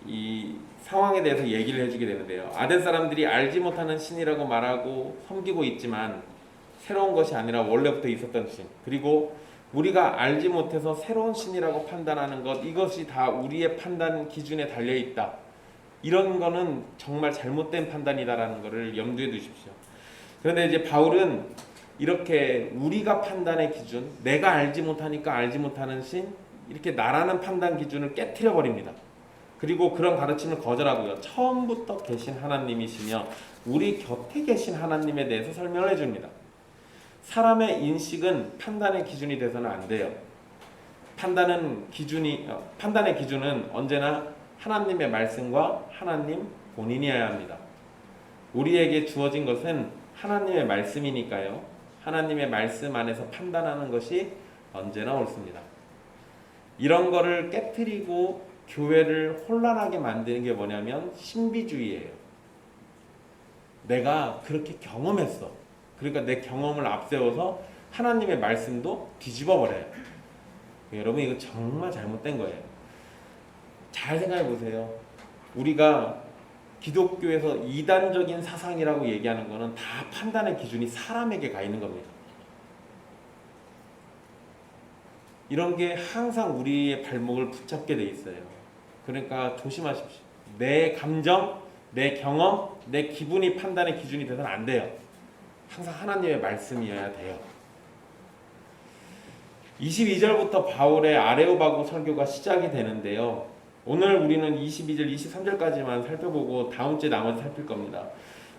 이 상황에 대해서 얘기를 해주게 되는데요. 아덴 사람들이 알지 못하는 신이라고 말하고 섬기고 있지만 새로운 것이 아니라 원래부터 있었던 신, 그리고 우리가 알지 못해서 새로운 신이라고 판단하는 것, 이것이 다 우리의 판단 기준에 달려있다. 이런 거는 정말 잘못된 판단이다라는 것을 염두에 두십시오. 그런데 이제 바울은 이렇게 우리가 판단의 기준, 내가 알지 못하니까 알지 못하는 신, 이렇게 나라는 판단 기준을 깨트려 버립니다. 그리고 그런 가르침을 거절하고요. 처음부터 계신 하나님이시며 우리 곁에 계신 하나님에 대해서 설명을 해줍니다. 사람의 인식은 판단의 기준이 돼서는 안 돼요. 판단의 기준은 언제나 하나님의 말씀과 하나님 본인이어야 합니다. 우리에게 주어진 것은 하나님의 말씀이니까요. 하나님의 말씀 안에서 판단하는 것이 언제나 옳습니다. 이런 거를 깨트리고 교회를 혼란하게 만드는 게 뭐냐면 신비주의예요. 내가 그렇게 경험했어. 그러니까 내 경험을 앞세워서 하나님의 말씀도 뒤집어 버려요. 여러분 이거 정말 잘못된 거예요. 잘 생각해 보세요. 우리가 기독교에서 이단적인 사상이라고 얘기하는 거는 다 판단의 기준이 사람에게 가 있는 겁니다. 이런 게 항상 우리의 발목을 붙잡게 돼 있어요. 그러니까 조심하십시오. 내 감정, 내 경험, 내 기분이 판단의 기준이 돼서는 안 돼요. 항상 하나님의 말씀이어야 돼요. 22절부터 바울의 아레오바고 설교가 시작이 되는데요. 오늘 우리는 22절, 23절까지만 살펴보고 다음 주에 나머지 살필 겁니다.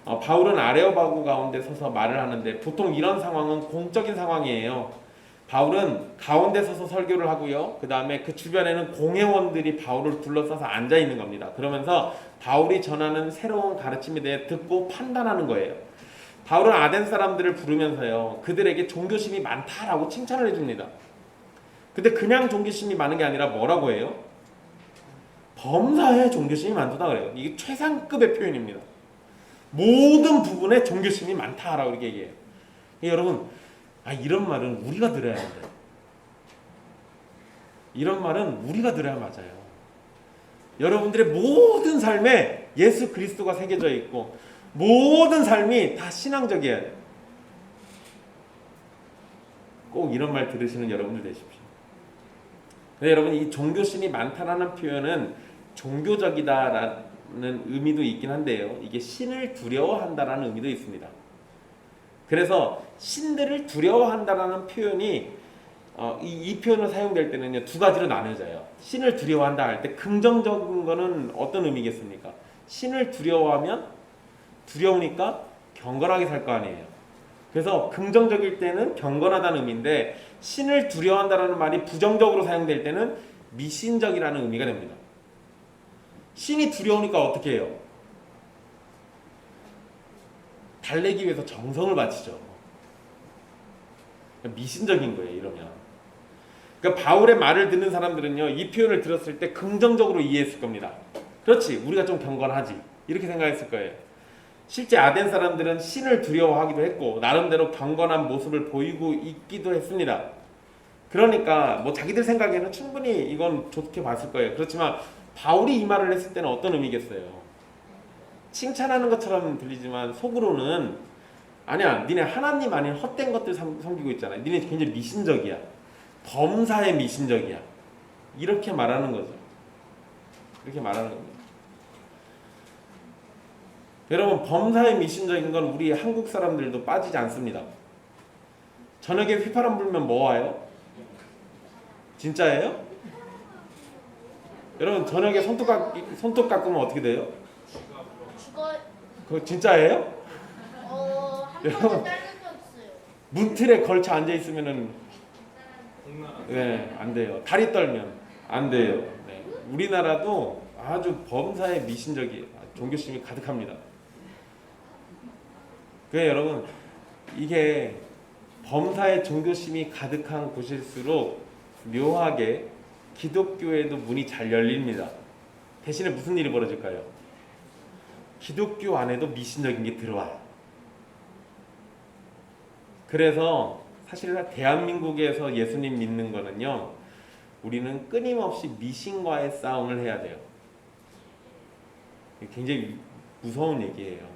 바울은 아레오바고 가운데 서서 말을 하는데 보통 이런 상황은 공적인 상황이에요. 바울은 가운데 서서 설교를 하고요. 그 다음에 그 주변에는 공회원들이 바울을 둘러싸서 앉아 있는 겁니다. 그러면서 바울이 전하는 새로운 가르침에 대해 듣고 판단하는 거예요. 바울은 아덴 사람들을 부르면서요, 그들에게 종교심이 많다라고 칭찬을 해줍니다. 근데 그냥 종교심이 많은 게 아니라 뭐라고 해요? 범사에 종교심이 많다 그래요. 이게 최상급의 표현입니다. 모든 부분에 종교심이 많다라고 이렇게 얘기해요. 여러분, 이런 말은 우리가 들어야 한다. 이런 말은 우리가 들어야 맞아요. 여러분들의 모든 삶에 예수 그리스도가 새겨져 있고 모든 삶이 다 신앙적이어야 돼요. 꼭 이런 말 들으시는 여러분들 되십시오. 근데 여러분, 이 종교심이 많다라는 표현은 종교적이다라는 의미도 있긴 한데요, 이게 신을 두려워한다라는 의미도 있습니다. 그래서 신들을 두려워한다라는 표현이 이 표현으로 사용될 때는요, 두 가지로 나눠져요. 신을 두려워한다 할 때 긍정적인 거는 어떤 의미겠습니까? 신을 두려우니까 경건하게 살 거 아니에요. 그래서 긍정적일 때는 경건하다는 의미인데, 신을 두려워한다는 말이 부정적으로 사용될 때는 미신적이라는 의미가 됩니다. 신이 두려우니까 어떻게 해요? 달래기 위해서 정성을 바치죠. 미신적인 거예요, 이러면. 그러니까 바울의 말을 듣는 사람들은요, 이 표현을 들었을 때 긍정적으로 이해했을 겁니다. 그렇지, 우리가 좀 경건하지, 이렇게 생각했을 거예요. 실제 아덴 사람들은 신을 두려워하기도 했고 나름대로 경건한 모습을 보이고 있기도 했습니다. 그러니까 뭐 자기들 생각에는 충분히 이건 좋게 봤을 거예요. 그렇지만 바울이 이 말을 했을 때는 어떤 의미겠어요? 칭찬하는 것처럼 들리지만 속으로는 아니야, 니네 하나님 아닌 헛된 것들 섬기고 있잖아. 니네 굉장히 미신적이야. 범사에 미신적이야. 이렇게 말하는 거죠. 이렇게 말하는 겁니다. 여러분, 범사에 미신적인 건 우리 한국 사람들도 빠지지 않습니다. 저녁에 휘파람 불면 뭐 와요? 진짜예요? 여러분, 저녁에 손톱 깎으면 어떻게 돼요? 죽어요. 그거 진짜예요? 한 여러분, 번도 자른 적 없어요. 문틀에 걸쳐 앉아 있으면은 안 돼요. 다리 떨면 안 돼요. 네. 우리나라도 아주 범사에 미신적이 종교심이 가득합니다. 그래 여러분, 이게 범사에 종교심이 가득한 곳일수록 묘하게 기독교에도 문이 잘 열립니다. 대신에 무슨 일이 벌어질까요? 기독교 안에도 미신적인 게 들어와요. 그래서 사실 대한민국에서 예수님 믿는 거는요, 우리는 끊임없이 미신과의 싸움을 해야 돼요. 굉장히 무서운 얘기예요.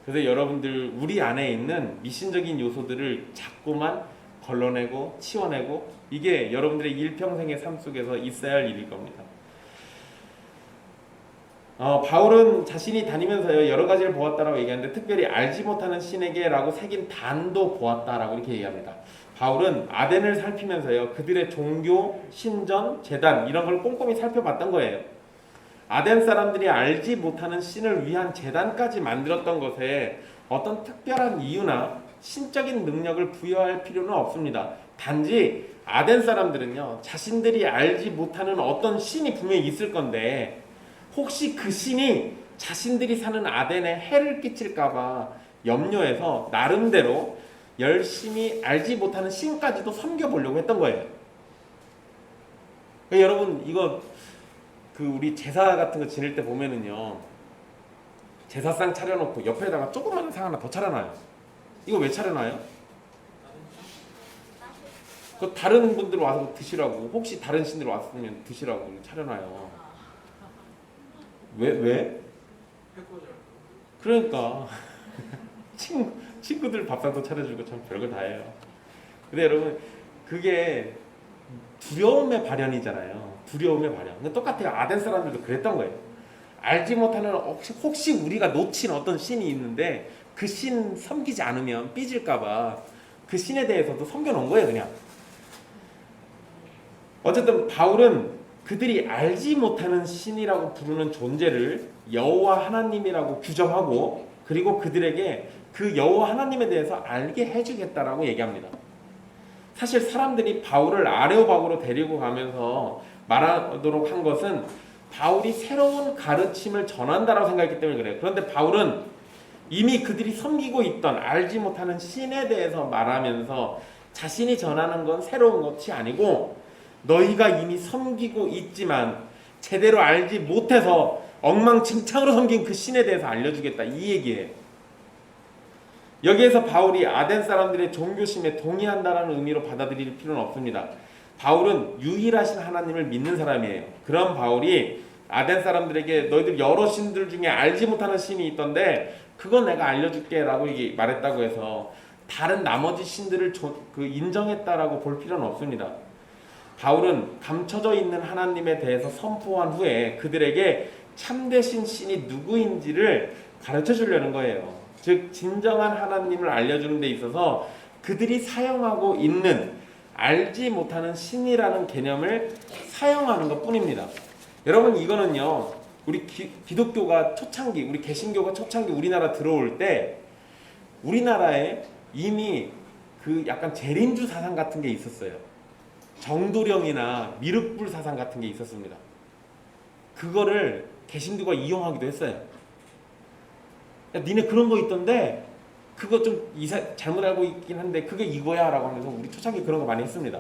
그래서 여러분들, 우리 안에 있는 미신적인 요소들을 자꾸만 걸러내고 치워내고, 이게 여러분들의 일평생의 삶 속에서 있어야 할 일일 겁니다. 바울은 자신이 다니면서요, 여러 가지를 보았다라고 얘기하는데 특별히 알지 못하는 신에게 라고 새긴 단도 보았다라고 이렇게 얘기합니다. 바울은 아덴을 살피면서요, 그들의 종교, 신전, 제단 이런 걸 꼼꼼히 살펴봤던 거예요. 아덴 사람들이 알지 못하는 신을 위한 제단까지 만들었던 것에 어떤 특별한 이유나 신적인 능력을 부여할 필요는 없습니다. 단지 아덴 사람들은요, 자신들이 알지 못하는 어떤 신이 분명히 있을 건데 혹시 그 신이 자신들이 사는 아덴에 해를 끼칠까봐 염려해서 나름대로 열심히 알지 못하는 신까지도 섬겨보려고 했던 거예요. 그러니까 여러분, 이거 우리 제사 같은 거 지낼 때 보면은요, 제사상 차려놓고 옆에다가 조그마한 상 하나 더 차려놔요. 이거 왜 차려놔요? 그 다른 분들 와서 드시라고. 혹시 다른 신들 왔으면 드시라고 차려놔요. 왜? 그러니까 친구들 밥상도 차려주고 참 별거 다 해요. 근데 여러분 그게 두려움의 발현이잖아요. 두려움의 발현. 근데 똑같아요. 아덴 사람들도 그랬던 거예요. 알지 못하는 혹시 우리가 놓친 어떤 신이 있는데 그 신 섬기지 않으면 삐질까봐 그 신에 대해서도 섬겨놓은 거예요. 그냥. 어쨌든 바울은 그들이 알지 못하는 신이라고 부르는 존재를 여호와 하나님이라고 규정하고 그리고 그들에게 그 여호와 하나님에 대해서 알게 해주겠다라고 얘기합니다. 사실 사람들이 바울을 아레오바고로 데리고 가면서 말하도록 한 것은 바울이 새로운 가르침을 전한다라고 생각했기 때문에 그래요. 그런데 바울은 이미 그들이 섬기고 있던 알지 못하는 신에 대해서 말하면서 자신이 전하는 건 새로운 것이 아니고 너희가 이미 섬기고 있지만 제대로 알지 못해서 엉망진창으로 섬긴 그 신에 대해서 알려주겠다 이 얘기예요. 여기에서 바울이 아덴 사람들의 종교심에 동의한다는 의미로 받아들일 필요는 없습니다. 바울은 유일하신 하나님을 믿는 사람이에요. 그런 바울이 아덴 사람들에게 너희들 여러 신들 중에 알지 못하는 신이 있던데 그건 내가 알려줄게 라고 말했다고 해서 다른 나머지 신들을 인정했다라고 볼 필요는 없습니다. 바울은 감춰져 있는 하나님에 대해서 선포한 후에 그들에게 참되신 신이 누구인지를 가르쳐 주려는 거예요. 즉 진정한 하나님을 알려주는 데 있어서 그들이 사용하고 있는 알지 못하는 신이라는 개념을 사용하는 것 뿐입니다. 여러분 이거는요 우리 기독교가 초창기 우리 개신교가 초창기 우리나라 들어올 때 우리나라에 이미 그 약간 재림주 사상 같은 게 있었어요. 정도령이나 미륵불 사상 같은 게 있었습니다. 그거를 개신교가 이용하기도 했어요. 야, 니네 그런 거 있던데 그거 좀 잘못 알고 있긴 한데 그게 이거야 라고 하면서 우리 초창기 그런 거 많이 했습니다.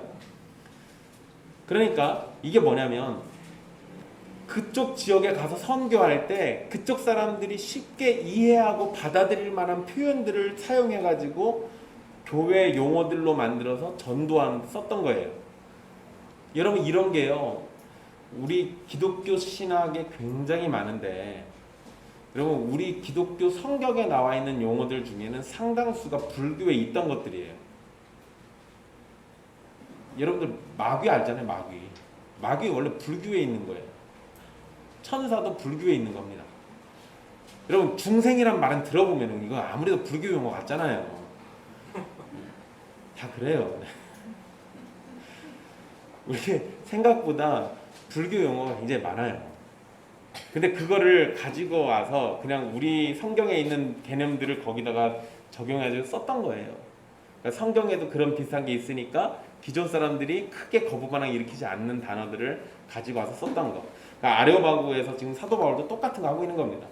그러니까 이게 뭐냐면 그쪽 지역에 가서 선교할 때 그쪽 사람들이 쉽게 이해하고 받아들일 만한 표현들을 사용해 가지고 교회 용어들로 만들어서 썼던 거예요. 여러분 이런 게요 우리 기독교 신학에 굉장히 많은데 여러분 우리 기독교 성경에 나와 있는 용어들 중에는 상당수가 불교에 있던 것들이에요. 여러분들 마귀 알잖아요. 마귀 원래 불교에 있는 거예요. 천사도 불교에 있는 겁니다. 여러분 중생이란 말은 들어보면 이거 아무래도 불교 용어 같잖아요. 다 그래요. 우리 생각보다 불교 용어가 굉장히 많아요. 근데 그거를 가지고 와서 그냥 우리 성경에 있는 개념들을 거기다가 적용해서 썼던 거예요. 그러니까 성경에도 그런 비슷한 게 있으니까 기존 사람들이 크게 거부 반응 일으키지 않는 단어들을 가지고 와서 썼던 거. 그러니까 아레오바구에서 지금 사도 바울도 똑같은 거 하고 있는 겁니다.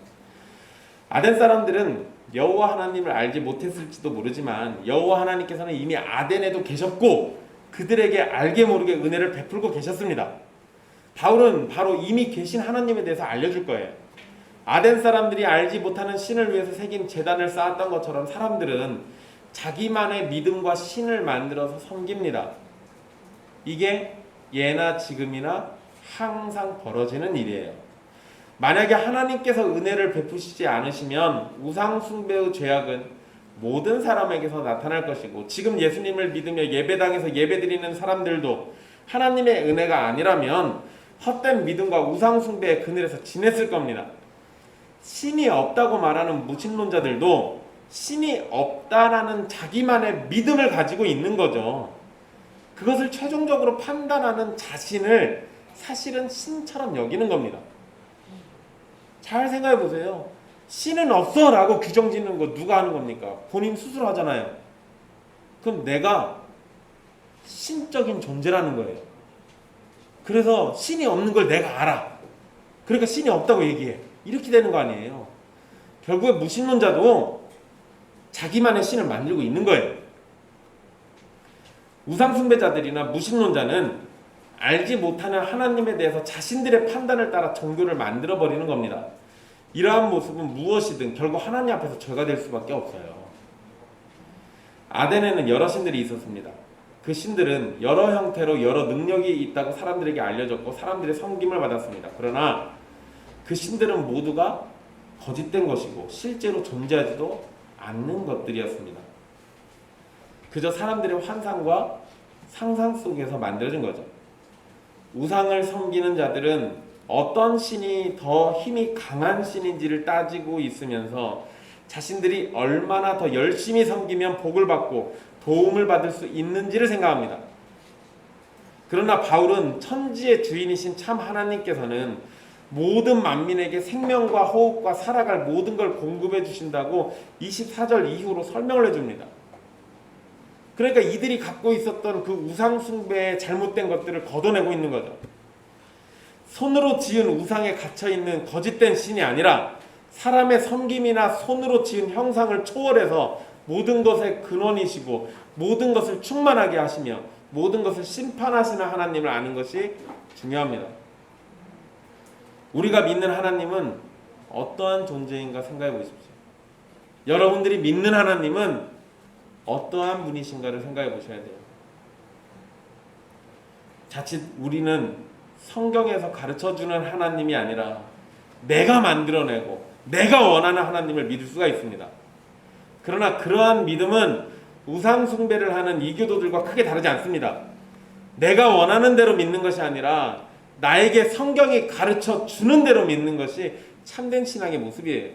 아덴 사람들은 여호와 하나님을 알지 못했을지도 모르지만 여호와 하나님께서는 이미 아덴에도 계셨고 그들에게 알게 모르게 은혜를 베풀고 계셨습니다. 바울은 바로 이미 계신 하나님에 대해서 알려줄 거예요. 아덴 사람들이 알지 못하는 신을 위해서 새긴 제단을 쌓았던 것처럼 사람들은 자기만의 믿음과 신을 만들어서 섬깁니다. 이게 예나 지금이나 항상 벌어지는 일이에요. 만약에 하나님께서 은혜를 베푸시지 않으시면 우상 숭배의 죄악은 모든 사람에게서 나타날 것이고 지금 예수님을 믿으며 예배당에서 예배드리는 사람들도 하나님의 은혜가 아니라면 헛된 믿음과 우상 숭배의 그늘에서 지냈을 겁니다. 신이 없다고 말하는 무신론자들도 신이 없다라는 자기만의 믿음을 가지고 있는 거죠. 그것을 최종적으로 판단하는 자신을 사실은 신처럼 여기는 겁니다. 잘 생각해 보세요. 신은 없어 라고 규정 짓는 거 누가 하는 겁니까? 본인 스스로 하잖아요. 그럼 내가 신적인 존재라는 거예요. 그래서 신이 없는 걸 내가 알아. 그러니까 신이 없다고 얘기해. 이렇게 되는 거 아니에요. 결국에 무신론자도 자기만의 신을 만들고 있는 거예요. 우상숭배자들이나 무신론자는 알지 못하는 하나님에 대해서 자신들의 판단을 따라 종교를 만들어버리는 겁니다. 이러한 모습은 무엇이든 결국 하나님 앞에서 죄가 될 수밖에 없어요. 아덴에는 여러 신들이 있었습니다. 그 신들은 여러 형태로 여러 능력이 있다고 사람들에게 알려졌고 사람들의 섬김을 받았습니다. 그러나 그 신들은 모두가 거짓된 것이고 실제로 존재하지도 않는 것들이었습니다. 그저 사람들의 환상과 상상 속에서 만들어진 거죠. 우상을 섬기는 자들은 어떤 신이 더 힘이 강한 신인지를 따지고 있으면서 자신들이 얼마나 더 열심히 섬기면 복을 받고 도움을 받을 수 있는지를 생각합니다. 그러나 바울은 천지의 주인이신 참 하나님께서는 모든 만민에게 생명과 호흡과 살아갈 모든 걸 공급해 주신다고 24절 이후로 설명을 해줍니다. 그러니까 이들이 갖고 있었던 그 우상 숭배의 잘못된 것들을 걷어내고 있는 거죠. 손으로 지은 우상에 갇혀있는 거짓된 신이 아니라 사람의 섬김이나 손으로 지은 형상을 초월해서 모든 것의 근원이시고 모든 것을 충만하게 하시며 모든 것을 심판하시는 하나님을 아는 것이 중요합니다. 우리가 믿는 하나님은 어떠한 존재인가 생각해 보십시오. 여러분들이 믿는 하나님은 어떠한 분이신가를 생각해 보셔야 돼요. 자칫 우리는 성경에서 가르쳐주는 하나님이 아니라 내가 만들어내고 내가 원하는 하나님을 믿을 수가 있습니다. 그러나 그러한 믿음은 우상 숭배를 하는 이교도들과 크게 다르지 않습니다. 내가 원하는 대로 믿는 것이 아니라 나에게 성경이 가르쳐 주는 대로 믿는 것이 참된 신앙의 모습이에요.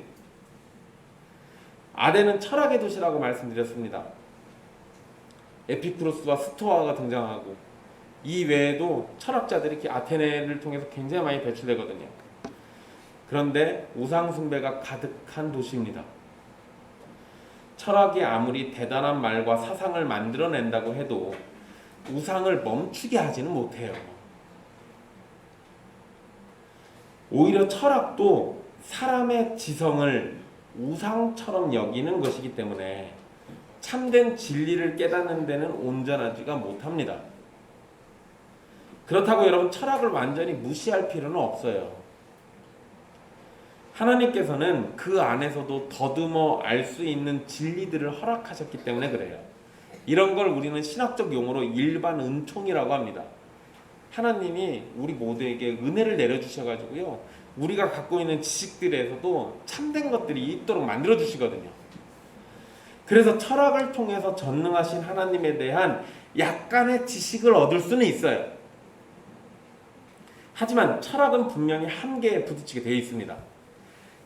아덴은 철학의 도시라고 말씀드렸습니다. 에피쿠로스와 스토아가 등장하고 이 외에도 철학자들이 아테네를 통해서 굉장히 많이 배출되거든요. 그런데 우상 숭배가 가득한 도시입니다. 철학이 아무리 대단한 말과 사상을 만들어낸다고 해도 우상을 멈추게 하지는 못해요. 오히려 철학도 사람의 지성을 우상처럼 여기는 것이기 때문에 참된 진리를 깨닫는 데는 온전하지가 못합니다. 그렇다고 여러분 철학을 완전히 무시할 필요는 없어요. 하나님께서는 그 안에서도 더듬어 알 수 있는 진리들을 허락하셨기 때문에 그래요. 이런 걸 우리는 신학적 용어로 일반 은총이라고 합니다. 하나님이 우리 모두에게 은혜를 내려주셔가지고요, 우리가 갖고 있는 지식들에서도 참된 것들이 있도록 만들어주시거든요. 그래서 철학을 통해서 전능하신 하나님에 대한 약간의 지식을 얻을 수는 있어요. 하지만 철학은 분명히 한계에 부딪히게 되어 있습니다.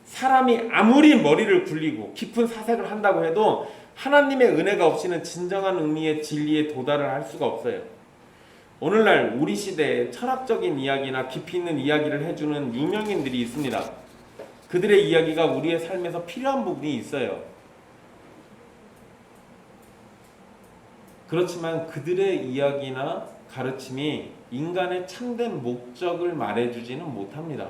사람이 아무리 머리를 굴리고 깊은 사색을 한다고 해도 하나님의 은혜가 없이는 진정한 의미의 진리에 도달을 할 수가 없어요. 오늘날 우리 시대에 철학적인 이야기나 깊이 있는 이야기를 해주는 유명인들이 있습니다. 그들의 이야기가 우리의 삶에서 필요한 부분이 있어요. 그렇지만 그들의 이야기나 가르침이 인간의 참된 목적을 말해주지는 못합니다.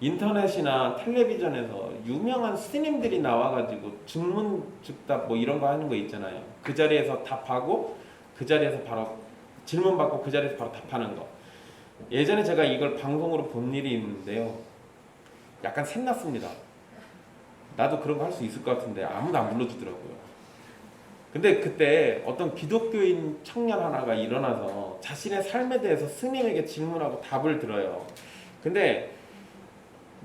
인터넷이나 텔레비전에서 유명한 스님들이 나와가지고 증문즉답 뭐 이런 거 하는 거 있잖아요. 그 자리에서 답하고 그 자리에서 바로 질문 받고 그 자리에서 바로 답하는 거. 예전에 제가 이걸 방송으로 본 일이 있는데요, 약간 샘났습니다. 나도 그런 거 할 수 있을 것 같은데 아무도 안 불러주더라고요. 근데 그때 어떤 기독교인 청년 하나가 일어나서 자신의 삶에 대해서 스님에게 질문하고 답을 들어요. 근데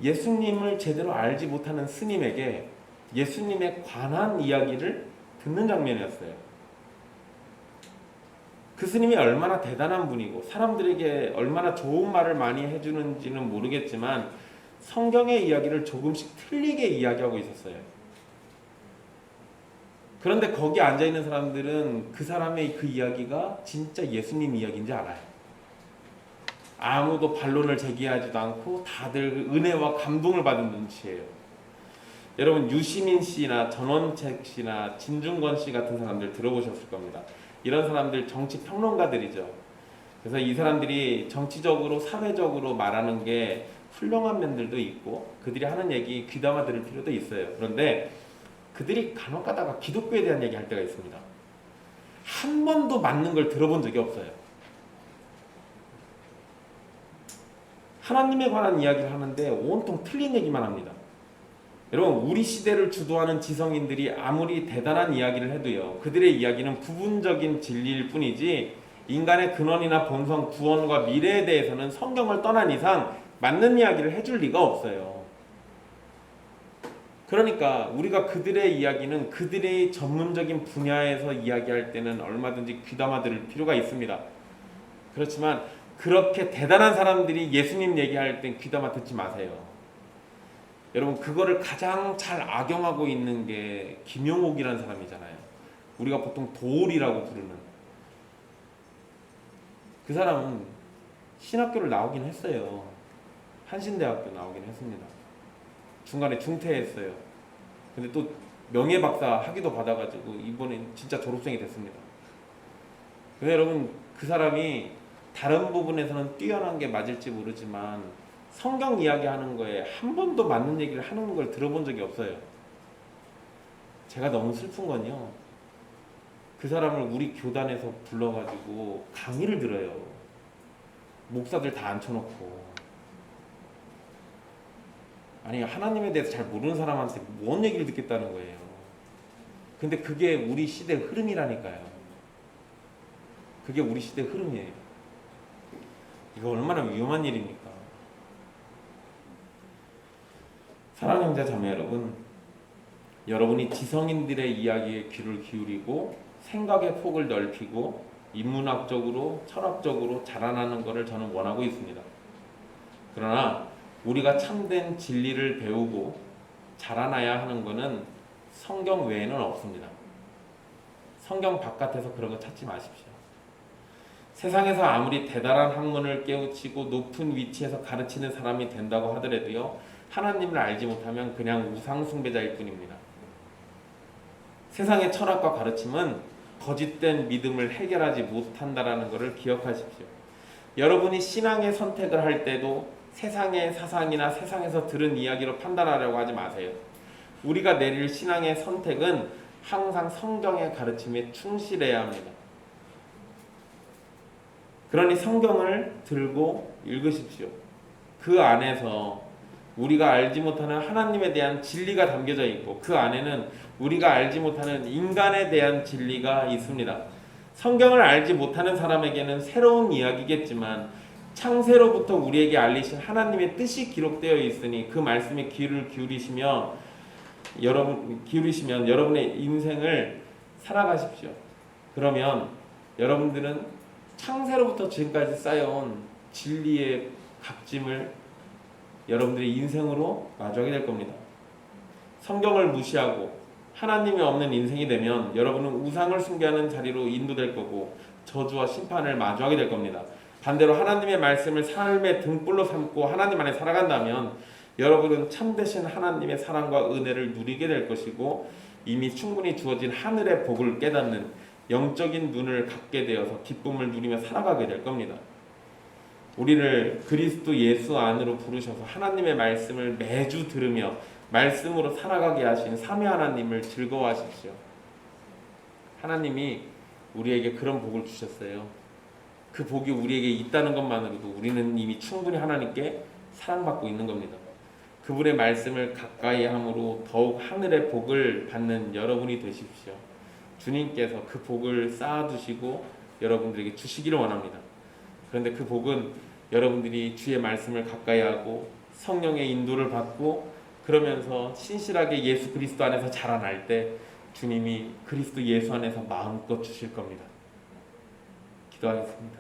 예수님을 제대로 알지 못하는 스님에게 예수님에 관한 이야기를 듣는 장면이었어요. 그 스님이 얼마나 대단한 분이고 사람들에게 얼마나 좋은 말을 많이 해주는지는 모르겠지만 성경의 이야기를 조금씩 틀리게 이야기하고 있었어요. 그런데 거기 앉아있는 사람들은 그 사람의 그 이야기가 진짜 예수님 이야기인지 알아요. 아무도 반론을 제기하지도 않고 다들 은혜와 감동을 받은 눈치예요. 여러분 유시민 씨나 전원책 씨나 진중권 씨 같은 사람들 들어보셨을 겁니다. 이런 사람들 정치 평론가들이죠. 그래서 이 사람들이 정치적으로 사회적으로 말하는 게 훌륭한 면들도 있고 그들이 하는 얘기 귀담아 들을 필요도 있어요. 그런데 그들이 간혹 가다가 기독교에 대한 얘기 할 때가 있습니다. 한 번도 맞는 걸 들어본 적이 없어요. 하나님에 관한 이야기를 하는데 온통 틀린 얘기만 합니다. 여러분, 우리 시대를 주도하는 지성인들이 아무리 대단한 이야기를 해도요, 그들의 이야기는 부분적인 진리일 뿐이지 인간의 근원이나 본성, 구원과 미래에 대해서는 성경을 떠난 이상 맞는 이야기를 해줄 리가 없어요. 그러니까 우리가 그들의 이야기는 그들의 전문적인 분야에서 이야기할 때는 얼마든지 귀담아 들을 필요가 있습니다. 그렇지만 그렇게 대단한 사람들이 예수님 얘기할 땐 귀담아 듣지 마세요. 여러분, 그거를 가장 잘 악용하고 있는 게 김용옥이라는 사람이잖아요. 우리가 보통 도울이라고 부르는. 그 사람은 신학교를 나오긴 했어요. 한신대학교 나오긴 했습니다. 중간에 중퇴했어요. 근데 또 명예박사 학위도 받아가지고 이번에 진짜 졸업생이 됐습니다. 근데 여러분, 그 사람이 다른 부분에서는 뛰어난 게 맞을지 모르지만 성경 이야기하는 거에 한 번도 맞는 얘기를 하는 걸 들어본 적이 없어요. 제가 너무 슬픈 건요, 그 사람을 우리 교단에서 불러가지고 강의를 들어요. 목사들 다 앉혀놓고. 아니, 하나님에 대해서 잘 모르는 사람한테 뭔 얘기를 듣겠다는 거예요. 근데 그게 우리 시대 흐름이라니까요. 그게 우리 시대 흐름이에요. 이거 얼마나 위험한 일입니까? 사랑하는 형제 자매 여러분, 여러분이 지성인들의 이야기에 귀를 기울이고 생각의 폭을 넓히고 인문학적으로 철학적으로 자라나는 것을 저는 원하고 있습니다. 그러나 우리가 참된 진리를 배우고 자라나야 하는 것은 성경 외에는 없습니다. 성경 바깥에서 그런 거 찾지 마십시오. 세상에서 아무리 대단한 학문을 깨우치고 높은 위치에서 가르치는 사람이 된다고 하더라도요, 하나님을 알지 못하면 그냥 우상 숭배자일 뿐입니다. 세상의 철학과 가르침은 거짓된 믿음을 해결하지 못한다라는 것을 기억하십시오. 여러분이 신앙의 선택을 할 때도 세상의 사상이나 세상에서 들은 이야기로 판단하려고 하지 마세요. 우리가 내릴 신앙의 선택은 항상 성경의 가르침에 충실해야 합니다. 그러니 성경을 들고 읽으십시오. 그 안에서 우리가 알지 못하는 하나님에 대한 진리가 담겨져 있고 그 안에는 우리가 알지 못하는 인간에 대한 진리가 있습니다. 성경을 알지 못하는 사람에게는 새로운 이야기겠지만 창세로부터 우리에게 알리신 하나님의 뜻이 기록되어 있으니 그 말씀에 귀를 기울이시면 여러분의 인생을 살아가십시오. 그러면 여러분들은 창세로부터 지금까지 쌓여온 진리의 값짐을 여러분들의 인생으로 마주하게 될 겁니다. 성경을 무시하고 하나님이 없는 인생이 되면 여러분은 우상을 숭배하는 자리로 인도될 거고 저주와 심판을 마주하게 될 겁니다. 반대로 하나님의 말씀을 삶의 등불로 삼고 하나님 안에 살아간다면 여러분은 참되신 하나님의 사랑과 은혜를 누리게 될 것이고 이미 충분히 주어진 하늘의 복을 깨닫는 영적인 눈을 갖게 되어서 기쁨을 누리며 살아가게 될 겁니다. 우리를 그리스도 예수 안으로 부르셔서 하나님의 말씀을 매주 들으며 말씀으로 살아가게 하신 삼위 하나님을 즐거워하십시오. 하나님이 우리에게 그런 복을 주셨어요. 그 복이 우리에게 있다는 것만으로도 우리는 이미 충분히 하나님께 사랑받고 있는 겁니다. 그분의 말씀을 가까이 함으로 더욱 하늘의 복을 받는 여러분이 되십시오. 주님께서 그 복을 쌓아두시고 여러분들에게 주시기를 원합니다. 그런데 그 복은 여러분들이 주의 말씀을 가까이 하고 성령의 인도를 받고 그러면서 신실하게 예수 그리스도 안에서 자라날 때 주님이 그리스도 예수 안에서 마음껏 주실 겁니다. 기도하겠습니다.